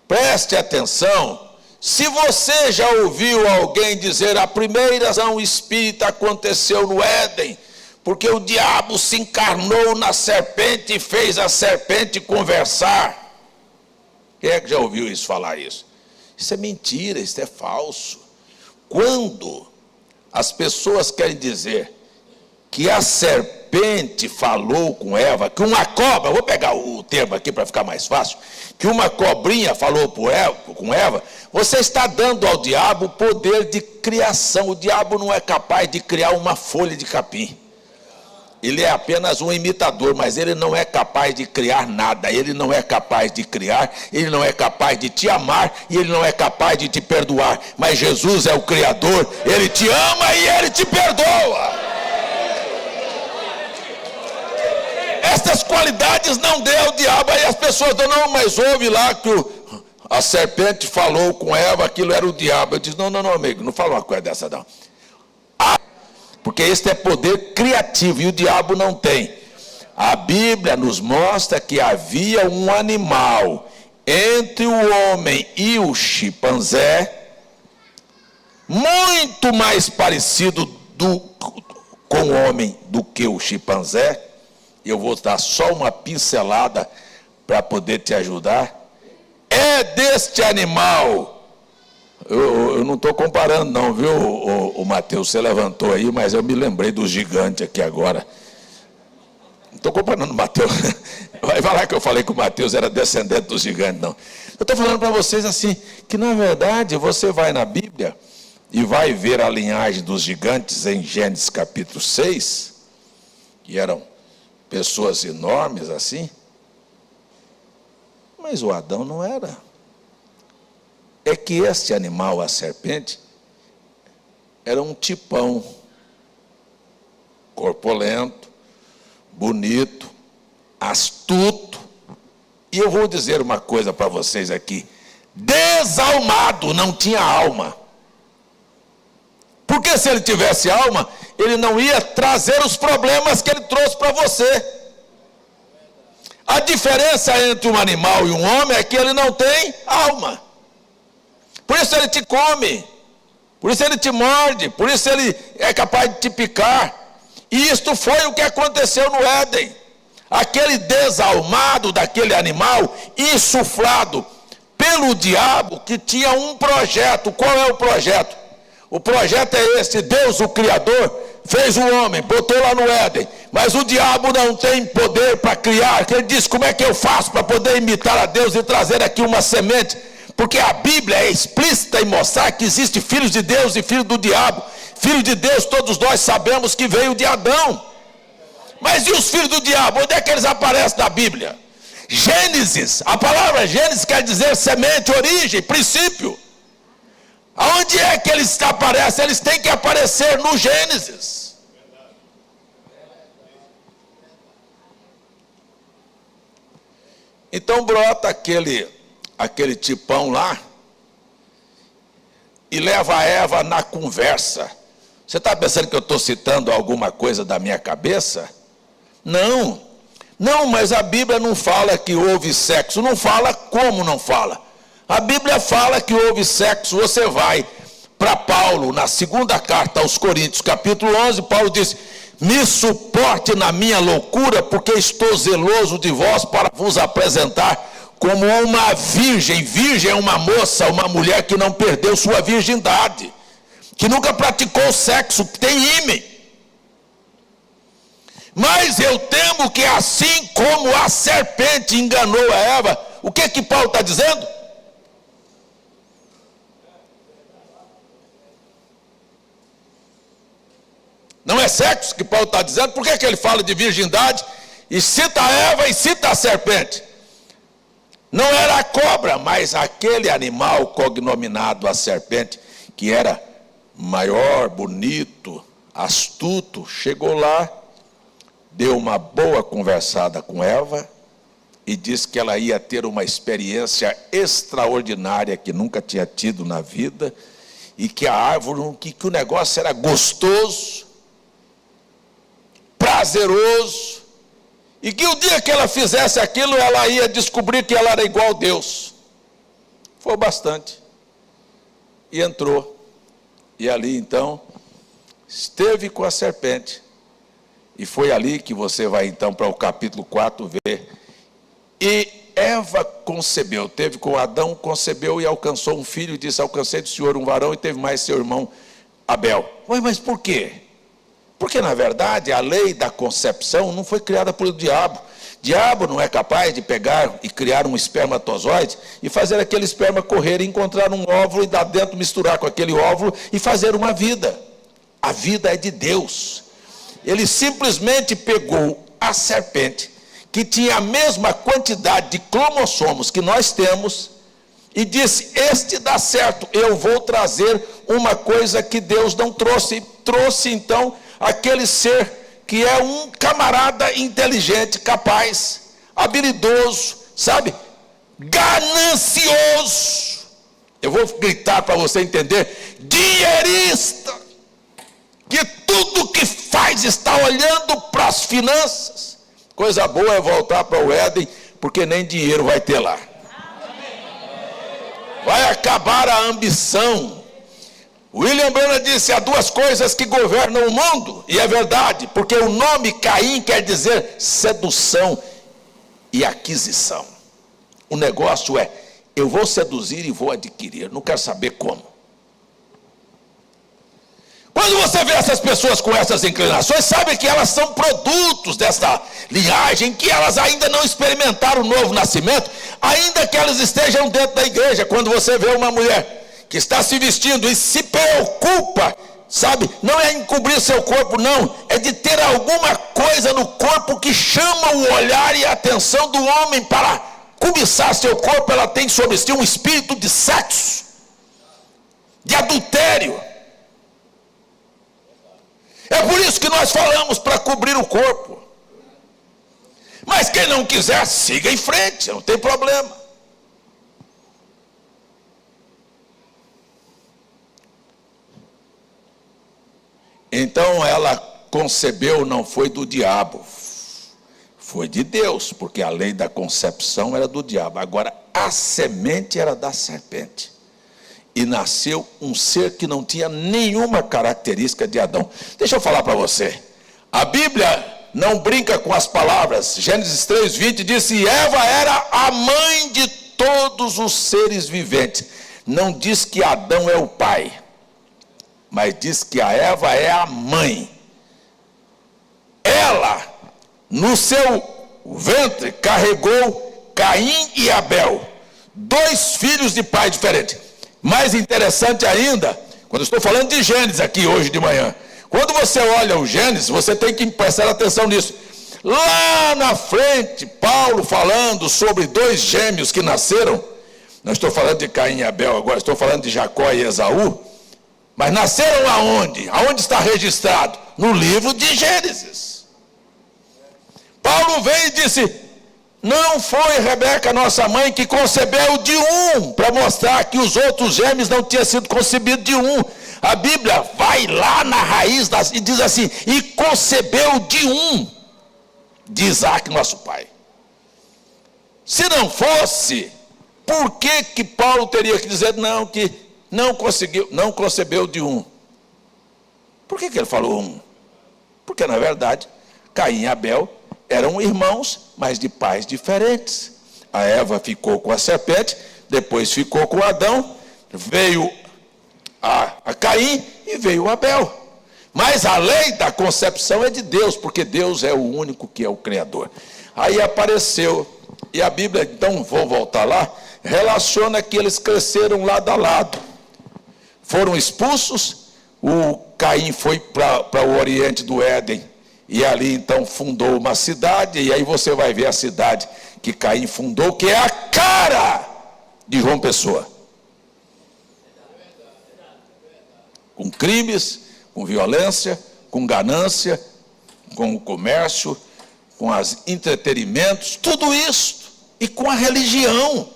preste atenção, se você já ouviu alguém dizer a primeira ação espírita aconteceu no Éden, porque o diabo se encarnou na serpente e fez a serpente conversar. Quem é que já ouviu isso, falar isso? Isso é mentira, isso é falso. Quando as pessoas querem dizer que a serpente falou com Eva, que uma cobra, vou pegar o termo aqui para ficar mais fácil, que uma cobrinha falou com Eva, você está dando ao diabo o poder de criação. O diabo não é capaz de criar uma folha de capim. Ele é apenas um imitador, mas ele não é capaz de criar nada. Ele não é capaz de criar, ele não é capaz de te amar e ele não é capaz de te perdoar. Mas Jesus é o Criador, ele te ama e ele te perdoa. Estas qualidades não deu ao diabo. Aí as pessoas dizem, não, mas ouve lá que a serpente falou com Eva, aquilo era o diabo. Eu disse, não, amigo, não fala uma coisa dessa não. Porque este é poder criativo e o diabo não tem. A Bíblia nos mostra que havia um animal entre o homem e o chimpanzé, muito mais parecido com o homem do que o chimpanzé. Eu vou dar só uma pincelada para poder te ajudar. É deste animal... Eu não estou comparando não, viu, o Mateus? Você levantou aí, mas eu me lembrei do gigante aqui agora. Não estou comparando o Mateus. Vai falar que eu falei que o Mateus era descendente do gigante, não. Eu estou falando para vocês assim, que na verdade você vai na Bíblia e vai ver a linhagem dos gigantes em Gênesis capítulo 6, que eram pessoas enormes assim, mas o Adão não era. É que este animal, a serpente, era um tipão, corpulento, bonito, astuto, e eu vou dizer uma coisa para vocês aqui, desalmado, não tinha alma. Porque se ele tivesse alma, ele não ia trazer os problemas que ele trouxe para você. A diferença entre um animal e um homem é que ele não tem alma. Por isso ele te come, por isso ele te morde, por isso ele é capaz de te picar. E isto foi o que aconteceu no Éden. aquele desalmado daquele animal, insuflado pelo diabo, que tinha um projeto. Qual é o projeto? O projeto é esse: Deus, o Criador, fez o homem, botou lá no Éden, mas o diabo não tem poder para criar. Ele disse: como é que eu faço para poder imitar a Deus e trazer aqui uma semente? Porque a Bíblia é explícita em mostrar que existe filhos de Deus e filhos do diabo. Filho de Deus, todos nós sabemos que veio de Adão. Mas e os filhos do diabo? Onde é que eles aparecem na Bíblia? Gênesis, a palavra Gênesis quer dizer semente, origem, princípio. Aonde é que eles aparecem? Eles têm que aparecer no Gênesis. Então brota aquele tipão lá e leva a Eva na conversa. Você está pensando que eu estou citando alguma coisa da minha cabeça? Não, mas a Bíblia não fala que houve sexo. Não fala. Como não fala? A Bíblia fala que houve sexo. Você vai para Paulo, na segunda carta aos Coríntios, capítulo 11, Paulo diz: me suporte na minha loucura, porque estou zeloso de vós para vos apresentar como uma virgem. Virgem é uma moça, uma mulher que não perdeu sua virgindade, que nunca praticou sexo, que tem ímen. Mas eu temo que assim como a serpente enganou a Eva, o que Paulo está dizendo? Não é sexo que Paulo está dizendo? Por que ele fala de virgindade e cita a Eva e cita a serpente? Não era a cobra, mas aquele animal cognominado a serpente, que era maior, bonito, astuto, chegou lá, deu uma boa conversada com Eva e disse que ela ia ter uma experiência extraordinária que nunca tinha tido na vida, e que a árvore, que o negócio era gostoso, prazeroso, e que o dia que ela fizesse aquilo, ela ia descobrir que ela era igual a Deus. Foi bastante. E entrou. E ali então, esteve com a serpente. E foi ali que você vai então para o capítulo 4 ver. E Eva concebeu, teve com Adão, concebeu e alcançou um filho, e disse: alcancei do Senhor um varão, e teve mais seu irmão Abel. Ué, mas por quê? Porque na verdade a lei da concepção não foi criada pelo diabo. Diabo não é capaz de pegar e criar um espermatozoide e fazer aquele esperma correr e encontrar um óvulo e dar dentro, misturar com aquele óvulo e fazer uma vida. A vida é de Deus. Ele simplesmente pegou a serpente, que tinha a mesma quantidade de cromossomos que nós temos, e disse: este dá certo, eu vou trazer uma coisa que Deus não trouxe. E trouxe então aquele ser que é um camarada inteligente, capaz, habilidoso, sabe, ganancioso. Eu vou gritar para você entender: dinheirista, que tudo que faz está olhando para as finanças. Coisa boa é voltar para o Éden, porque nem dinheiro vai ter lá. Vai acabar a ambição. William Branham disse: há duas coisas que governam o mundo, e é verdade, porque o nome Caim quer dizer sedução e aquisição. O negócio é: eu vou seduzir e vou adquirir, não quero saber como. Quando você vê essas pessoas com essas inclinações, sabe que elas são produtos dessa linhagem, que elas ainda não experimentaram o novo nascimento, ainda que elas estejam dentro da igreja. Quando você vê uma mulher que está se vestindo e se preocupa, sabe, não é em cobrir seu corpo, não, é de ter alguma coisa no corpo que chama o olhar e a atenção do homem para cobiçar seu corpo. Ela tem sobre si um espírito de sexo, de adultério. É por isso que nós falamos para cobrir o corpo. Mas quem não quiser, siga em frente, não tem problema. Então ela concebeu, não foi do diabo, foi de Deus, porque a lei da concepção era do diabo. Agora a semente era da serpente. E nasceu um ser que não tinha nenhuma característica de Adão. Deixa eu falar para você. A Bíblia não brinca com as palavras. Gênesis 3:20 diz: e Eva era a mãe de todos os seres viventes. Não diz que Adão é o pai, mas diz que a Eva é a mãe. Ela, no seu ventre, carregou Caim e Abel, 2 filhos de pai diferentes. Mais interessante ainda, quando eu estou falando de Gênesis aqui hoje de manhã, quando você olha o Gênesis, você tem que prestar atenção nisso. Lá na frente, Paulo falando sobre 2 gêmeos que nasceram. Não estou falando de Caim e Abel agora, estou falando de Jacó e Esaú. Mas nasceram aonde? Aonde está registrado? No livro de Gênesis. Paulo veio e disse: não foi Rebeca, nossa mãe, que concebeu de um, para mostrar que os outros gêmeos não tinham sido concebidos de um. A Bíblia vai lá na raiz e diz assim: e concebeu de um, de Isaac, nosso pai. Se não fosse, por que Paulo teria que dizer não, que não concebeu de um? Por que ele falou um? Porque na verdade Caim e Abel eram irmãos, mas de pais diferentes. A Eva ficou com a serpente, depois ficou com Adão, veio a Caim e veio Abel. Mas a lei da concepção é de Deus, porque Deus é o único que é o Criador. Aí apareceu, e a Bíblia, então vou voltar lá, relaciona que eles cresceram lado a lado. Foram expulsos, o Caim foi para o oriente do Éden, e ali então fundou uma cidade, e aí você vai ver a cidade que Caim fundou, que é a cara de João Pessoa. Com crimes, com violência, com ganância, com o comércio, com os entretenimentos, tudo isso, e com a religião.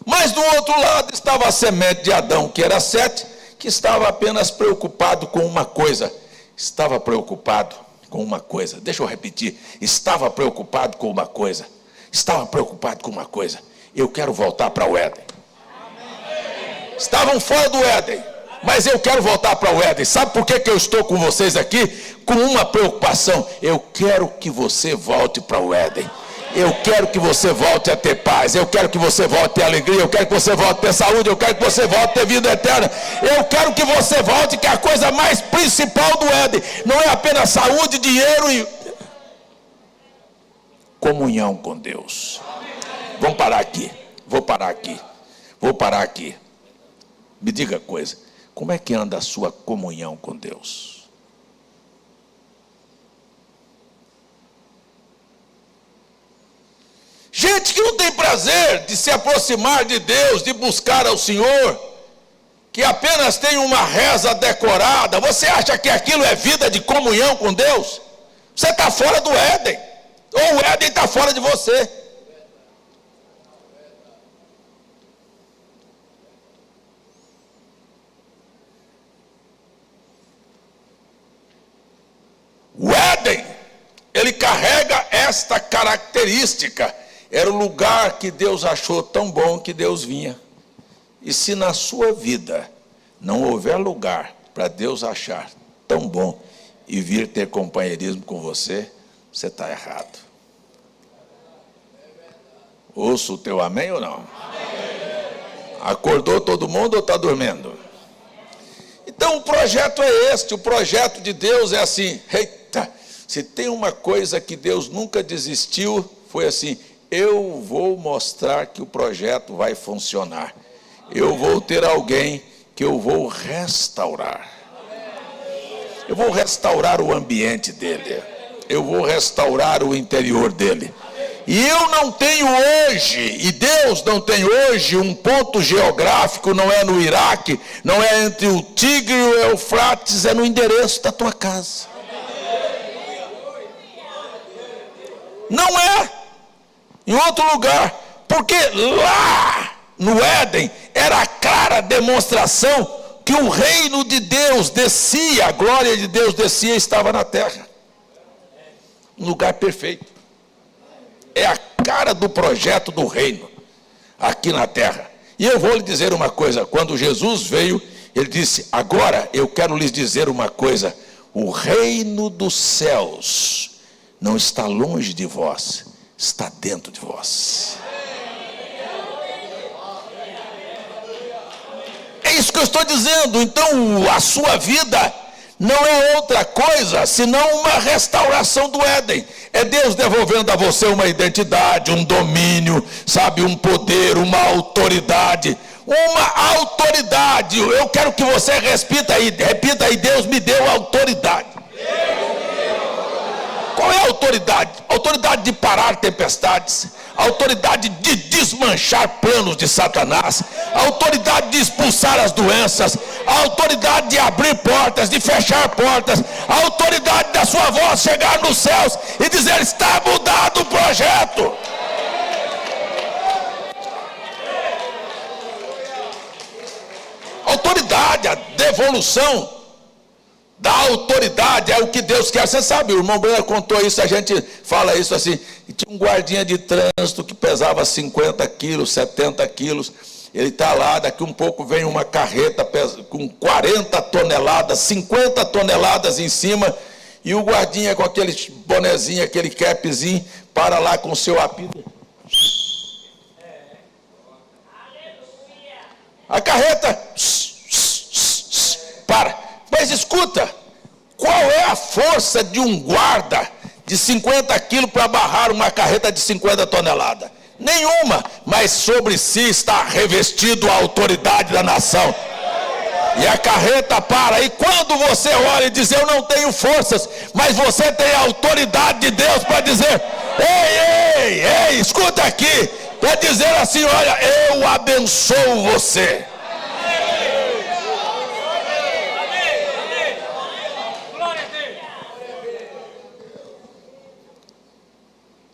Mas do outro lado estava a semente de Adão, que era Sete, que estava apenas preocupado com uma coisa. Estava preocupado com uma coisa. Deixa eu repetir. Estava preocupado com uma coisa. Estava preocupado com uma coisa. Eu quero voltar para o Éden. Estavam fora do Éden, mas eu quero voltar para o Éden. Sabe por que eu estou com vocês aqui? Com uma preocupação. Eu quero que você volte para o Éden. Eu quero que você volte a ter paz. Eu quero que você volte a ter alegria. Eu quero que você volte a ter saúde. Eu quero que você volte a ter vida eterna. Eu quero que você volte, que é a coisa mais principal do Éden não é apenas saúde, dinheiro e comunhão com Deus. Vamos parar aqui. Vou parar aqui. Me diga a coisa, como é que anda a sua comunhão com Deus? Gente que não tem prazer de se aproximar de Deus, de buscar ao Senhor, que apenas tem uma reza decorada. Você acha que aquilo é vida de comunhão com Deus? Você está fora do Éden, ou o Éden está fora de você. O Éden, ele carrega esta característica. Era o lugar que Deus achou tão bom que Deus vinha. E se na sua vida não houver lugar para Deus achar tão bom e vir ter companheirismo com você, você está errado. Ouça o teu amém ou não? Acordou todo mundo ou está dormindo? Então o projeto é este, o projeto de Deus é assim. Eita, se tem uma coisa que Deus nunca desistiu, foi assim: eu vou mostrar que o projeto vai funcionar. Eu vou ter alguém que eu vou restaurar. Eu vou restaurar o ambiente dele. Eu vou restaurar o interior dele. E eu não tenho hoje, e Deus não tem hoje, um ponto geográfico, não é no Iraque, não é entre o Tigre e o Eufrates, é no endereço da tua casa. Não é em outro lugar, porque lá no Éden era a clara demonstração que o reino de Deus descia, a glória de Deus descia e estava na terra. Um lugar perfeito. É a cara do projeto do reino aqui na terra. E eu vou lhe dizer uma coisa: quando Jesus veio, ele disse: agora eu quero lhes dizer uma coisa, o reino dos céus não está longe de vós, está dentro de vós. É isso que eu estou dizendo. Então, a sua vida não é outra coisa senão uma restauração do Éden. É Deus devolvendo a você uma identidade, um domínio, sabe, um poder, uma autoridade. Uma autoridade. Eu quero que você repita aí, Deus me deu autoridade. Qual é a autoridade? A autoridade de parar tempestades, a autoridade de desmanchar planos de Satanás, a autoridade de expulsar as doenças, a autoridade de abrir portas, de fechar portas, a autoridade da sua voz chegar nos céus e dizer: está mudado o projeto. Autoridade, a devolução da autoridade é o que Deus quer. Você sabe, o irmão Breno contou isso, a gente fala isso assim. E tinha um guardinha de trânsito que pesava 50 quilos, 70 quilos. Ele está lá, daqui um pouco vem uma carreta com 40 toneladas, 50 toneladas em cima. E o guardinha com aquele bonezinho, aquele capzinho, para lá com o seu apito. A carreta para. Mas escuta, qual é a força de um guarda de 50 quilos para barrar uma carreta de 50 toneladas? Nenhuma, mas sobre si está revestido a autoridade da nação. E a carreta para, e quando você olha e diz: eu não tenho forças, mas você tem a autoridade de Deus para dizer: ei, escuta aqui, para dizer assim: olha, eu abençoo você.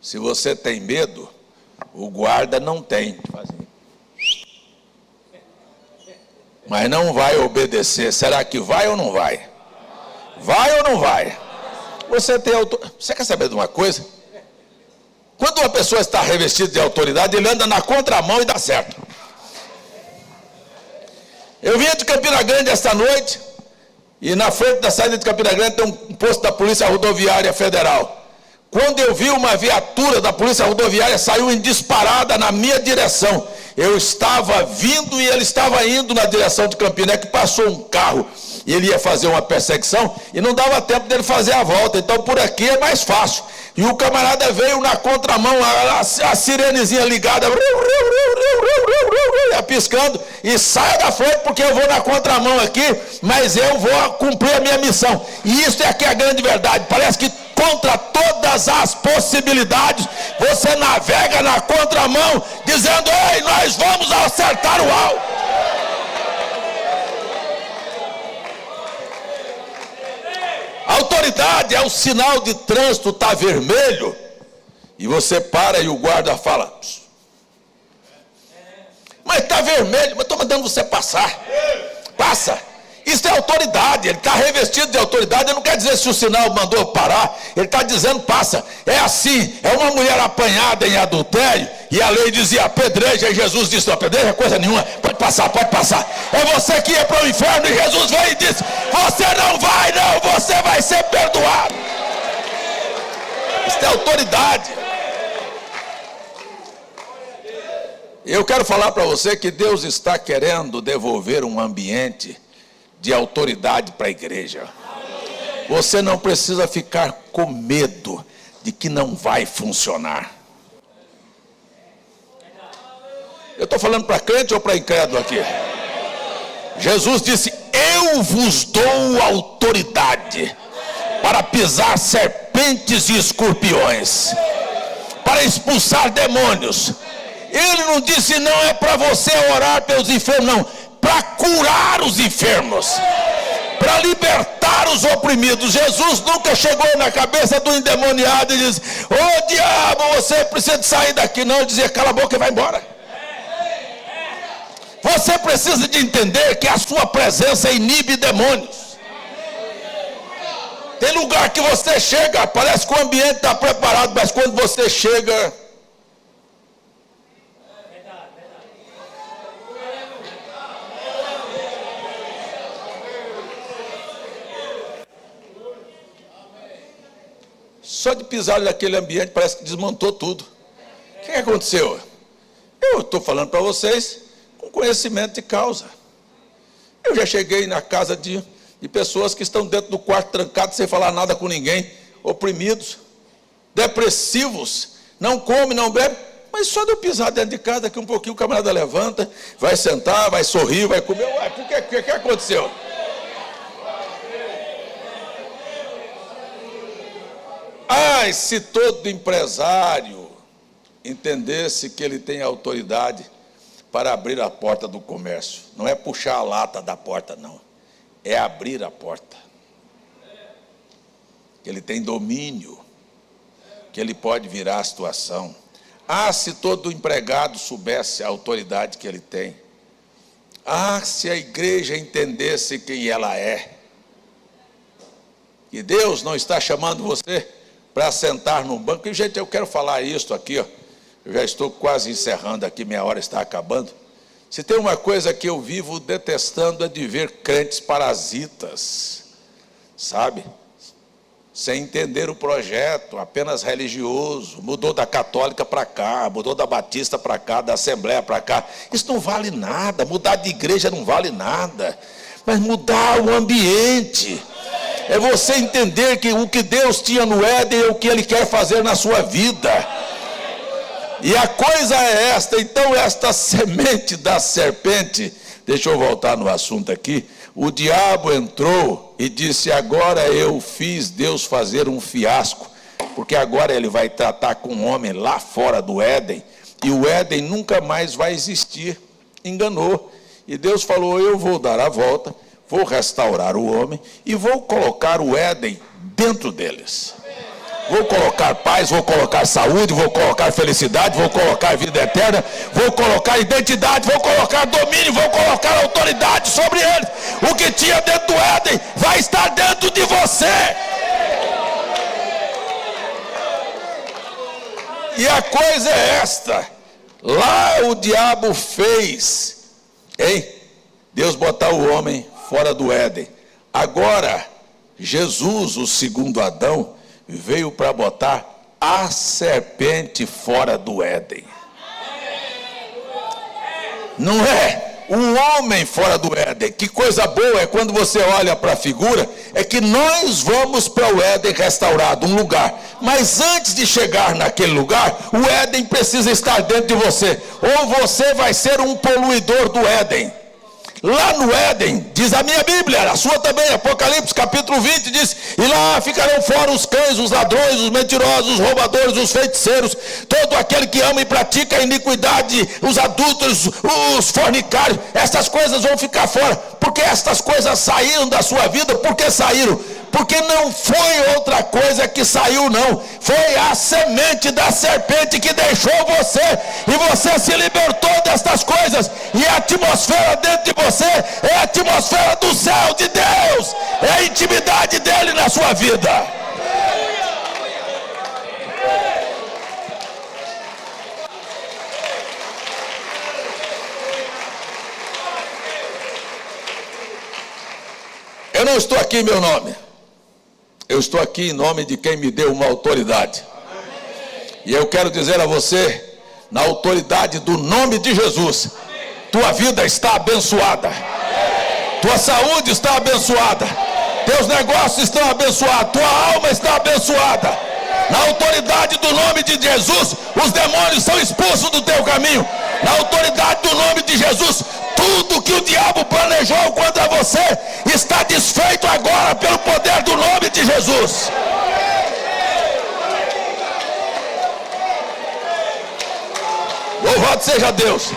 Se você tem medo, o guarda não tem. Mas não vai obedecer. Será que vai ou não vai? Vai ou não vai? Você tem autoridade. Você quer saber de uma coisa? Quando uma pessoa está revestida de autoridade, ele anda na contramão e dá certo. Eu vinha de Campina Grande esta noite, e na frente da saída de Campina Grande tem um posto da Polícia Rodoviária Federal. Quando eu vi uma viatura da Polícia Rodoviária, saiu em disparada na minha direção. Eu estava vindo e ele estava indo na direção de Campina. É que passou um carro e ele ia fazer uma perseguição e não dava tempo dele fazer a volta. Então por aqui é mais fácil. E o camarada veio na contramão, a sirenezinha ligada, piscando, e saia da frente porque eu vou na contramão aqui, mas eu vou cumprir a minha missão. E isso é aqui a grande verdade. Parece que contra todas as possibilidades, você navega na contramão, dizendo: ei, nós vamos acertar o alvo. Autoridade é o sinal de trânsito, está vermelho, e você para e o guarda fala: mas está vermelho, mas estou mandando você passar. Passa. Isso é autoridade, ele está revestido de autoridade. Ele não quer dizer se o sinal mandou parar, ele está dizendo: passa. É assim, é uma mulher apanhada em adultério, e a lei dizia: apedreja, e Jesus disse: não apedreja coisa nenhuma, pode passar, pode passar. É você que ia para o inferno, e Jesus veio e disse: você não vai não, você vai ser perdoado. Isso é autoridade. Eu quero falar para você que Deus está querendo devolver um ambiente de autoridade para a igreja. Você não precisa ficar com medo de que não vai funcionar. Eu estou falando para crente ou para incrédulo aqui? Jesus disse: eu vos dou autoridade para pisar serpentes e escorpiões, para expulsar demônios. Ele não disse: não é para você orar pelos enfermos, não, para curar os enfermos, para libertar os oprimidos. Jesus nunca chegou na cabeça do endemoniado e disse: ô diabo, você precisa de sair daqui. Não, ele dizia: cala a boca e vai embora. Você precisa de entender que a sua presença inibe demônios. Tem lugar que você chega, parece que o ambiente está preparado, mas quando você chega, Só de pisar naquele ambiente parece que desmontou tudo. O que aconteceu? Eu estou falando para vocês com conhecimento de causa. Eu já cheguei na casa de pessoas que estão dentro do quarto trancados sem falar nada com ninguém, oprimidos, depressivos, não come, não bebe, mas só de eu pisar dentro de casa, daqui um pouquinho o camarada levanta, vai sentar, vai sorrir, vai comer. Ué, por que aconteceu? Ai, se todo empresário entendesse que ele tem autoridade para abrir a porta do comércio. Não é puxar a lata da porta, não. É abrir a porta. Que ele tem domínio, que ele pode virar a situação. Ah, se todo empregado soubesse a autoridade que ele tem. Ah, se a igreja entendesse quem ela é. E Deus não está chamando você para sentar num banco. E, gente, eu quero falar isso aqui, ó. Eu já estou quase encerrando aqui, minha hora está acabando. Se tem uma coisa que eu vivo detestando é de ver crentes parasitas, sabe? Sem entender o projeto, apenas religioso, mudou da católica para cá, mudou da batista para cá, da assembleia para cá. Isso não vale nada, mudar de igreja não vale nada, mas mudar o ambiente. É você entender que o que Deus tinha no Éden é o que Ele quer fazer na sua vida. E a coisa é esta, então esta semente da serpente, deixa eu voltar no assunto aqui, o diabo entrou e disse, agora eu fiz Deus fazer um fiasco, porque agora ele vai tratar com o homem lá fora do Éden, e o Éden nunca mais vai existir. Enganou. E Deus falou, eu vou dar a volta, vou restaurar o homem e vou colocar o Éden dentro deles. Vou colocar paz, vou colocar saúde, vou colocar felicidade, vou colocar vida eterna, vou colocar identidade, vou colocar domínio, vou colocar autoridade sobre eles. O que tinha dentro do Éden vai estar dentro de você. E a coisa é esta. Lá o diabo fez, Deus botar o homem fora do Éden. Agora, Jesus, o segundo Adão, veio para botar a serpente fora do Éden. Não é um homem fora do Éden. Que coisa boa é quando você olha para a figura, é que nós vamos para o Éden restaurado, um lugar. Mas antes de chegar naquele lugar, o Éden precisa estar dentro de você. Ou você vai ser um poluidor do Éden. Lá no Éden, diz a minha Bíblia, a sua também, Apocalipse capítulo 20, diz, e lá ficarão fora os cães, os ladrões, os mentirosos, os roubadores, os feiticeiros, todo aquele que ama e pratica a iniquidade, os adúlteros, os fornicários, essas coisas vão ficar fora, porque estas coisas saíram da sua vida. Por que saíram? Porque não foi outra coisa que saiu, não. Foi a semente da serpente que deixou você. E você se libertou destas coisas. E a atmosfera dentro de você é a atmosfera do céu de Deus. É a intimidade dele na sua vida. Eu não estou aqui em meu nome. Eu estou aqui em nome de quem me deu uma autoridade. E eu quero dizer a você, na autoridade do nome de Jesus, tua vida está abençoada. Tua saúde está abençoada. Teus negócios estão abençoados. Tua alma está abençoada. Na autoridade do nome de Jesus, os demônios são expulsos do teu caminho. Na autoridade do nome de Jesus, tudo que o diabo planejou contra você está desfeito agora pelo poder do nome de Jesus. Louvado seja Deus.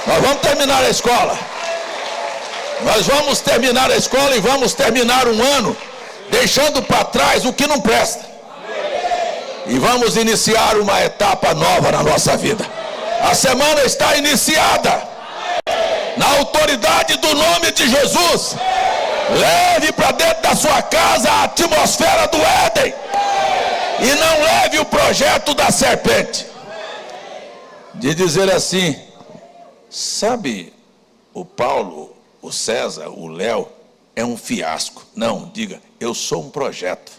Nós vamos terminar a escola. Nós vamos terminar a escola e vamos terminar um ano deixando para trás o que não presta. E vamos iniciar uma etapa nova na nossa vida. A semana está iniciada. Na autoridade do nome de Jesus, leve para dentro da sua casa a atmosfera do Éden. E não leve o projeto da serpente. De dizer assim, sabe, o Paulo, o César, o Léo é um fiasco. Não, diga, eu sou um projeto.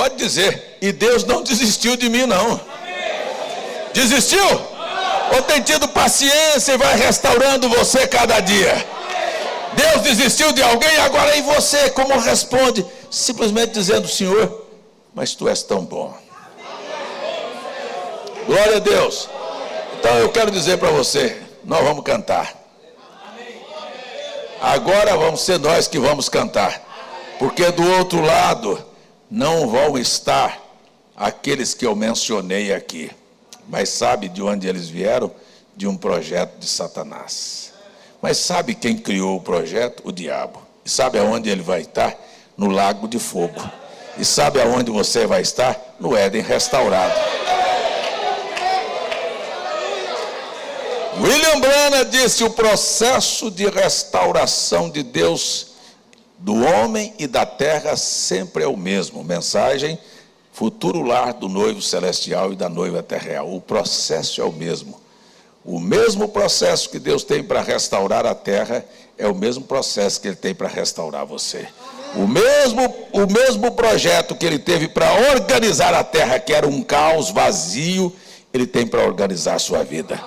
Pode dizer, e Deus não desistiu de mim, não. Desistiu? Ou tem tido paciência e vai restaurando você cada dia? Deus desistiu de alguém, agora e você como responde? Simplesmente dizendo, Senhor, mas tu és tão bom. Glória a Deus. Então eu quero dizer para você, nós vamos cantar. Agora vamos ser nós que vamos cantar. Porque do outro lado não vão estar aqueles que eu mencionei aqui. Mas sabe de onde eles vieram? De um projeto de Satanás. Mas sabe quem criou o projeto? O diabo. E sabe aonde ele vai estar? No lago de fogo. E sabe aonde você vai estar? No Éden restaurado. William Branham disse, o processo de restauração de Deus, do homem e da terra sempre é o mesmo. Mensagem, futuro lar do noivo celestial e da noiva terrestre. O processo é o mesmo. O mesmo processo que Deus tem para restaurar a terra é o mesmo processo que Ele tem para restaurar você. O mesmo projeto que Ele teve para organizar a terra, que era um caos vazio, Ele tem para organizar a sua vida.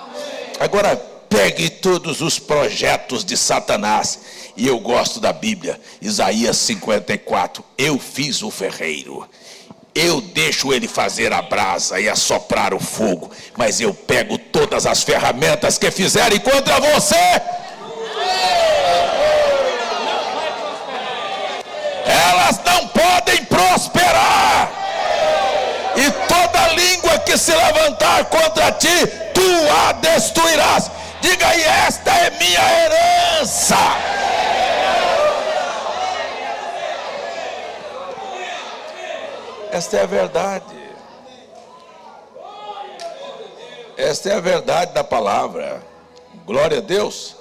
Agora, pegue todos os projetos de Satanás, e eu gosto da Bíblia, Isaías 54, eu fiz o ferreiro. Eu deixo ele fazer a brasa e assoprar o fogo, mas eu pego todas as ferramentas que fizerem contra você. Elas não podem prosperar. E toda língua que se levantar contra ti, tu a destruirás. Diga aí, esta é minha herança. Esta é a verdade. Esta é a verdade da palavra. Glória a Deus.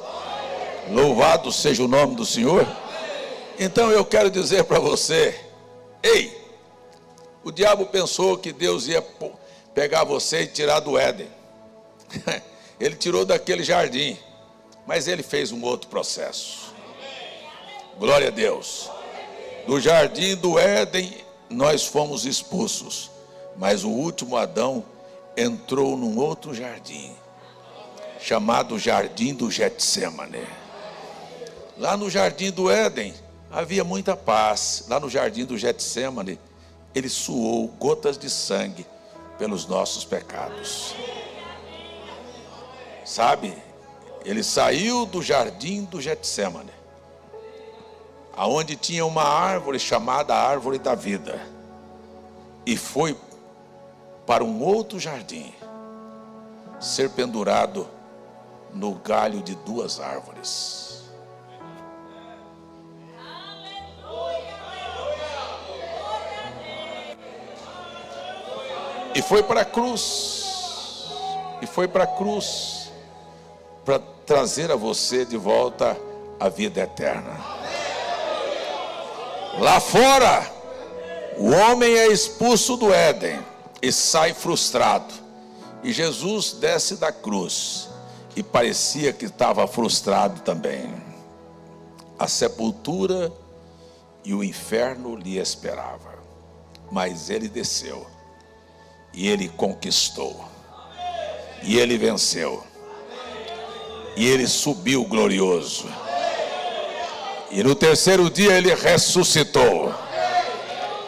Louvado seja o nome do Senhor. Então eu quero dizer para você, ei, o diabo pensou que Deus ia pegar você e tirar do Éden. Ele tirou daquele jardim, mas ele fez um outro processo. Glória a Deus. Do jardim do Éden nós fomos expulsos, mas o último Adão entrou num outro jardim, chamado Jardim do Getsêmane. Lá no Jardim do Éden havia muita paz. Lá no Jardim do Getsêmane, ele suou gotas de sangue pelos nossos pecados. Sabe, ele saiu do Jardim do Getsêmane, aonde tinha uma árvore chamada Árvore da Vida, e foi para um outro jardim, ser pendurado no galho de duas árvores. E foi para a cruz, para trazer a você de volta a vida eterna. Lá fora, o homem é expulso do Éden e sai frustrado. E Jesus desce da cruz e parecia que estava frustrado também. A sepultura e o inferno lhe esperava. Mas ele desceu. E ele conquistou. E ele venceu. E ele subiu glorioso. E no terceiro dia ele ressuscitou.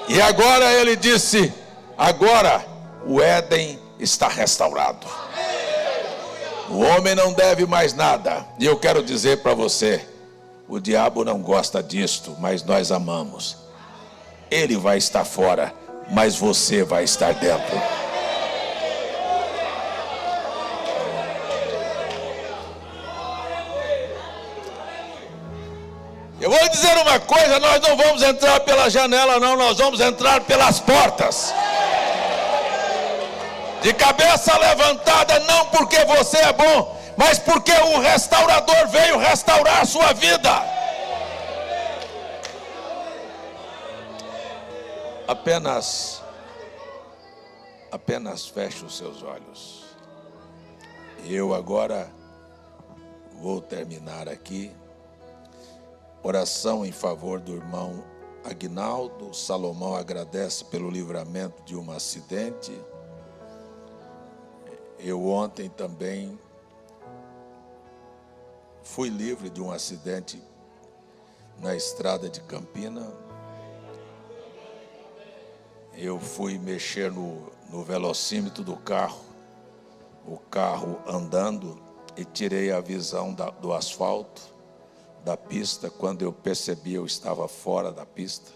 E agora ele disse, agora o Éden está restaurado. O homem não deve mais nada. E eu quero dizer para você, o diabo não gosta disto, mas nós amamos. Ele vai estar fora, mas você vai estar dentro. Eu vou dizer uma coisa, nós não vamos entrar pela janela não, nós vamos entrar pelas portas. De cabeça levantada, não porque você é bom, mas porque o restaurador veio restaurar a sua vida. Apenas feche os seus olhos. Eu agora vou terminar aqui. Oração em favor do irmão Aguinaldo. Salomão agradece pelo livramento de um acidente. Eu ontem também fui livre de um acidente na estrada de Campina. Eu fui mexer no velocímetro do carro, o carro andando, e tirei a visão do asfalto, da pista. Quando eu percebi, eu estava fora da pista.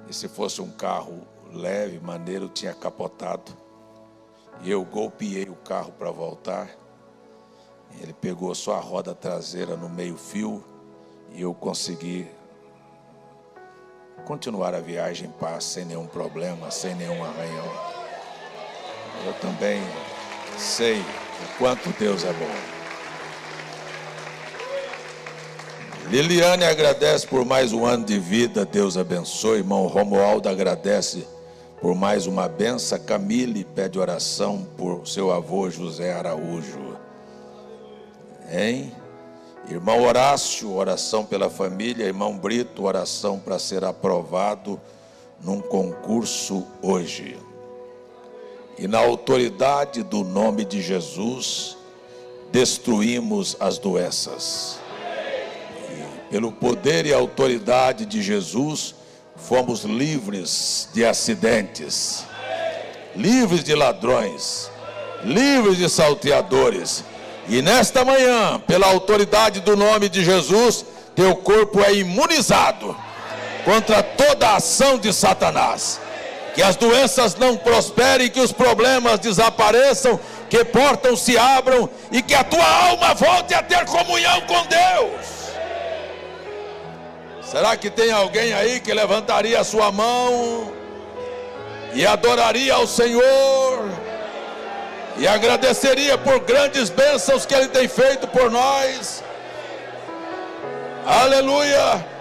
E se fosse um carro leve, maneiro, eu tinha capotado. E eu golpeei o carro para voltar. Ele pegou só a roda traseira no meio-fio e eu consegui continuar a viagem em paz, sem nenhum problema, sem nenhum arranhão. Eu também sei o quanto Deus é bom. Liliane agradece por mais um ano de vida, Deus abençoe. Irmão Romualdo agradece por mais uma benção. Camille pede oração por seu avô José Araújo. Hein? Irmão Horácio, oração pela família. Irmão Brito, oração para ser aprovado num concurso hoje. E na autoridade do nome de Jesus, destruímos as doenças. E pelo poder e autoridade de Jesus, fomos livres de acidentes, livres de ladrões, livres de salteadores. E nesta manhã, pela autoridade do nome de Jesus, teu corpo é imunizado contra toda a ação de Satanás. Que as doenças não prosperem, que os problemas desapareçam, que portas se abram e que a tua alma volte a ter comunhão com Deus. Será que tem alguém aí que levantaria a sua mão e adoraria ao Senhor e agradeceria por grandes bênçãos que Ele tem feito por nós? Aleluia!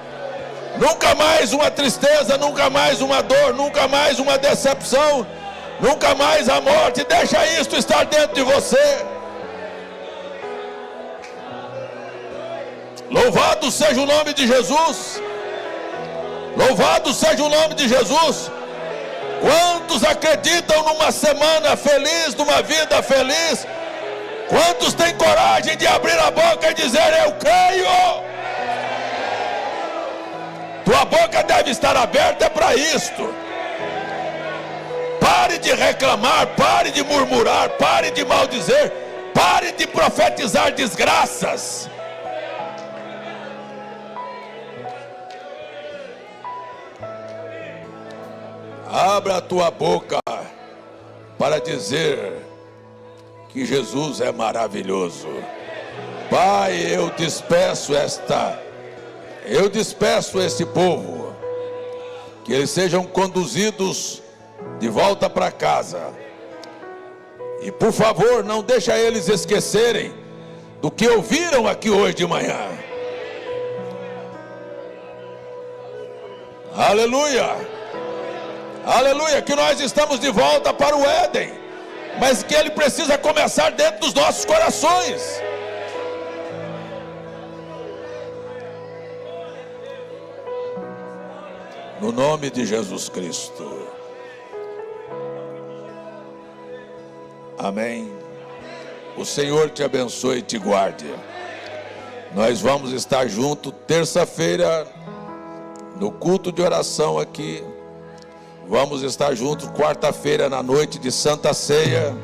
Nunca mais uma tristeza, nunca mais uma dor, nunca mais uma decepção, nunca mais a morte. Deixa isto estar dentro de você. Louvado seja o nome de Jesus. Louvado seja o nome de Jesus. Quantos acreditam numa semana feliz, numa vida feliz? Quantos têm coragem de abrir a boca e dizer: eu creio? Tua boca deve estar aberta para isto. Pare de reclamar, pare de murmurar, pare de maldizer, pare de profetizar desgraças. Abra a tua boca para dizer que Jesus é maravilhoso. Pai, eu despeço esse povo, que eles sejam conduzidos de volta para casa. E por favor, não deixa eles esquecerem do que ouviram aqui hoje de manhã. Aleluia! Aleluia, que nós estamos de volta para o Éden, mas que ele precisa começar dentro dos nossos corações. No nome de Jesus Cristo. Amém. O Senhor te abençoe e te guarde. Nós vamos estar juntos terça-feira no culto de oração aqui. Vamos estar juntos quarta-feira na noite de Santa Ceia.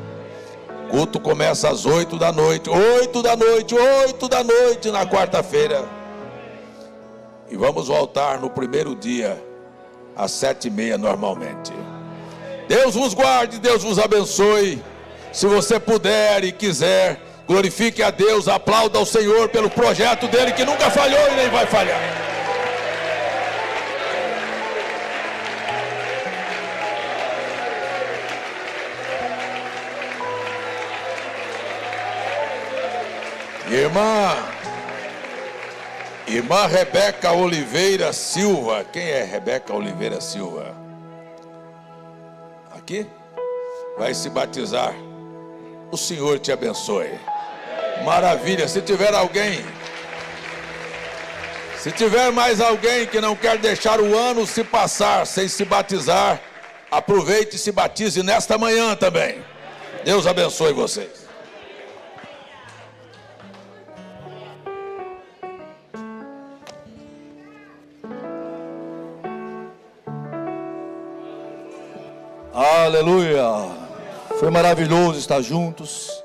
O culto começa às 8 da noite. 8 da noite na quarta-feira. E vamos voltar no primeiro dia às 7h30 normalmente. Deus vos guarde, Deus vos abençoe. Se você puder e quiser, glorifique a Deus, aplauda ao Senhor pelo projeto dele que nunca falhou e nem vai falhar. Irmã Rebeca Oliveira Silva. Quem é Rebeca Oliveira Silva? Aqui? Vai se batizar. O Senhor te abençoe. Maravilha. Se tiver alguém Se tiver mais alguém que não quer deixar o ano se passar sem se batizar, aproveite e se batize nesta manhã também. Deus abençoe vocês. Aleluia! Foi maravilhoso estar juntos.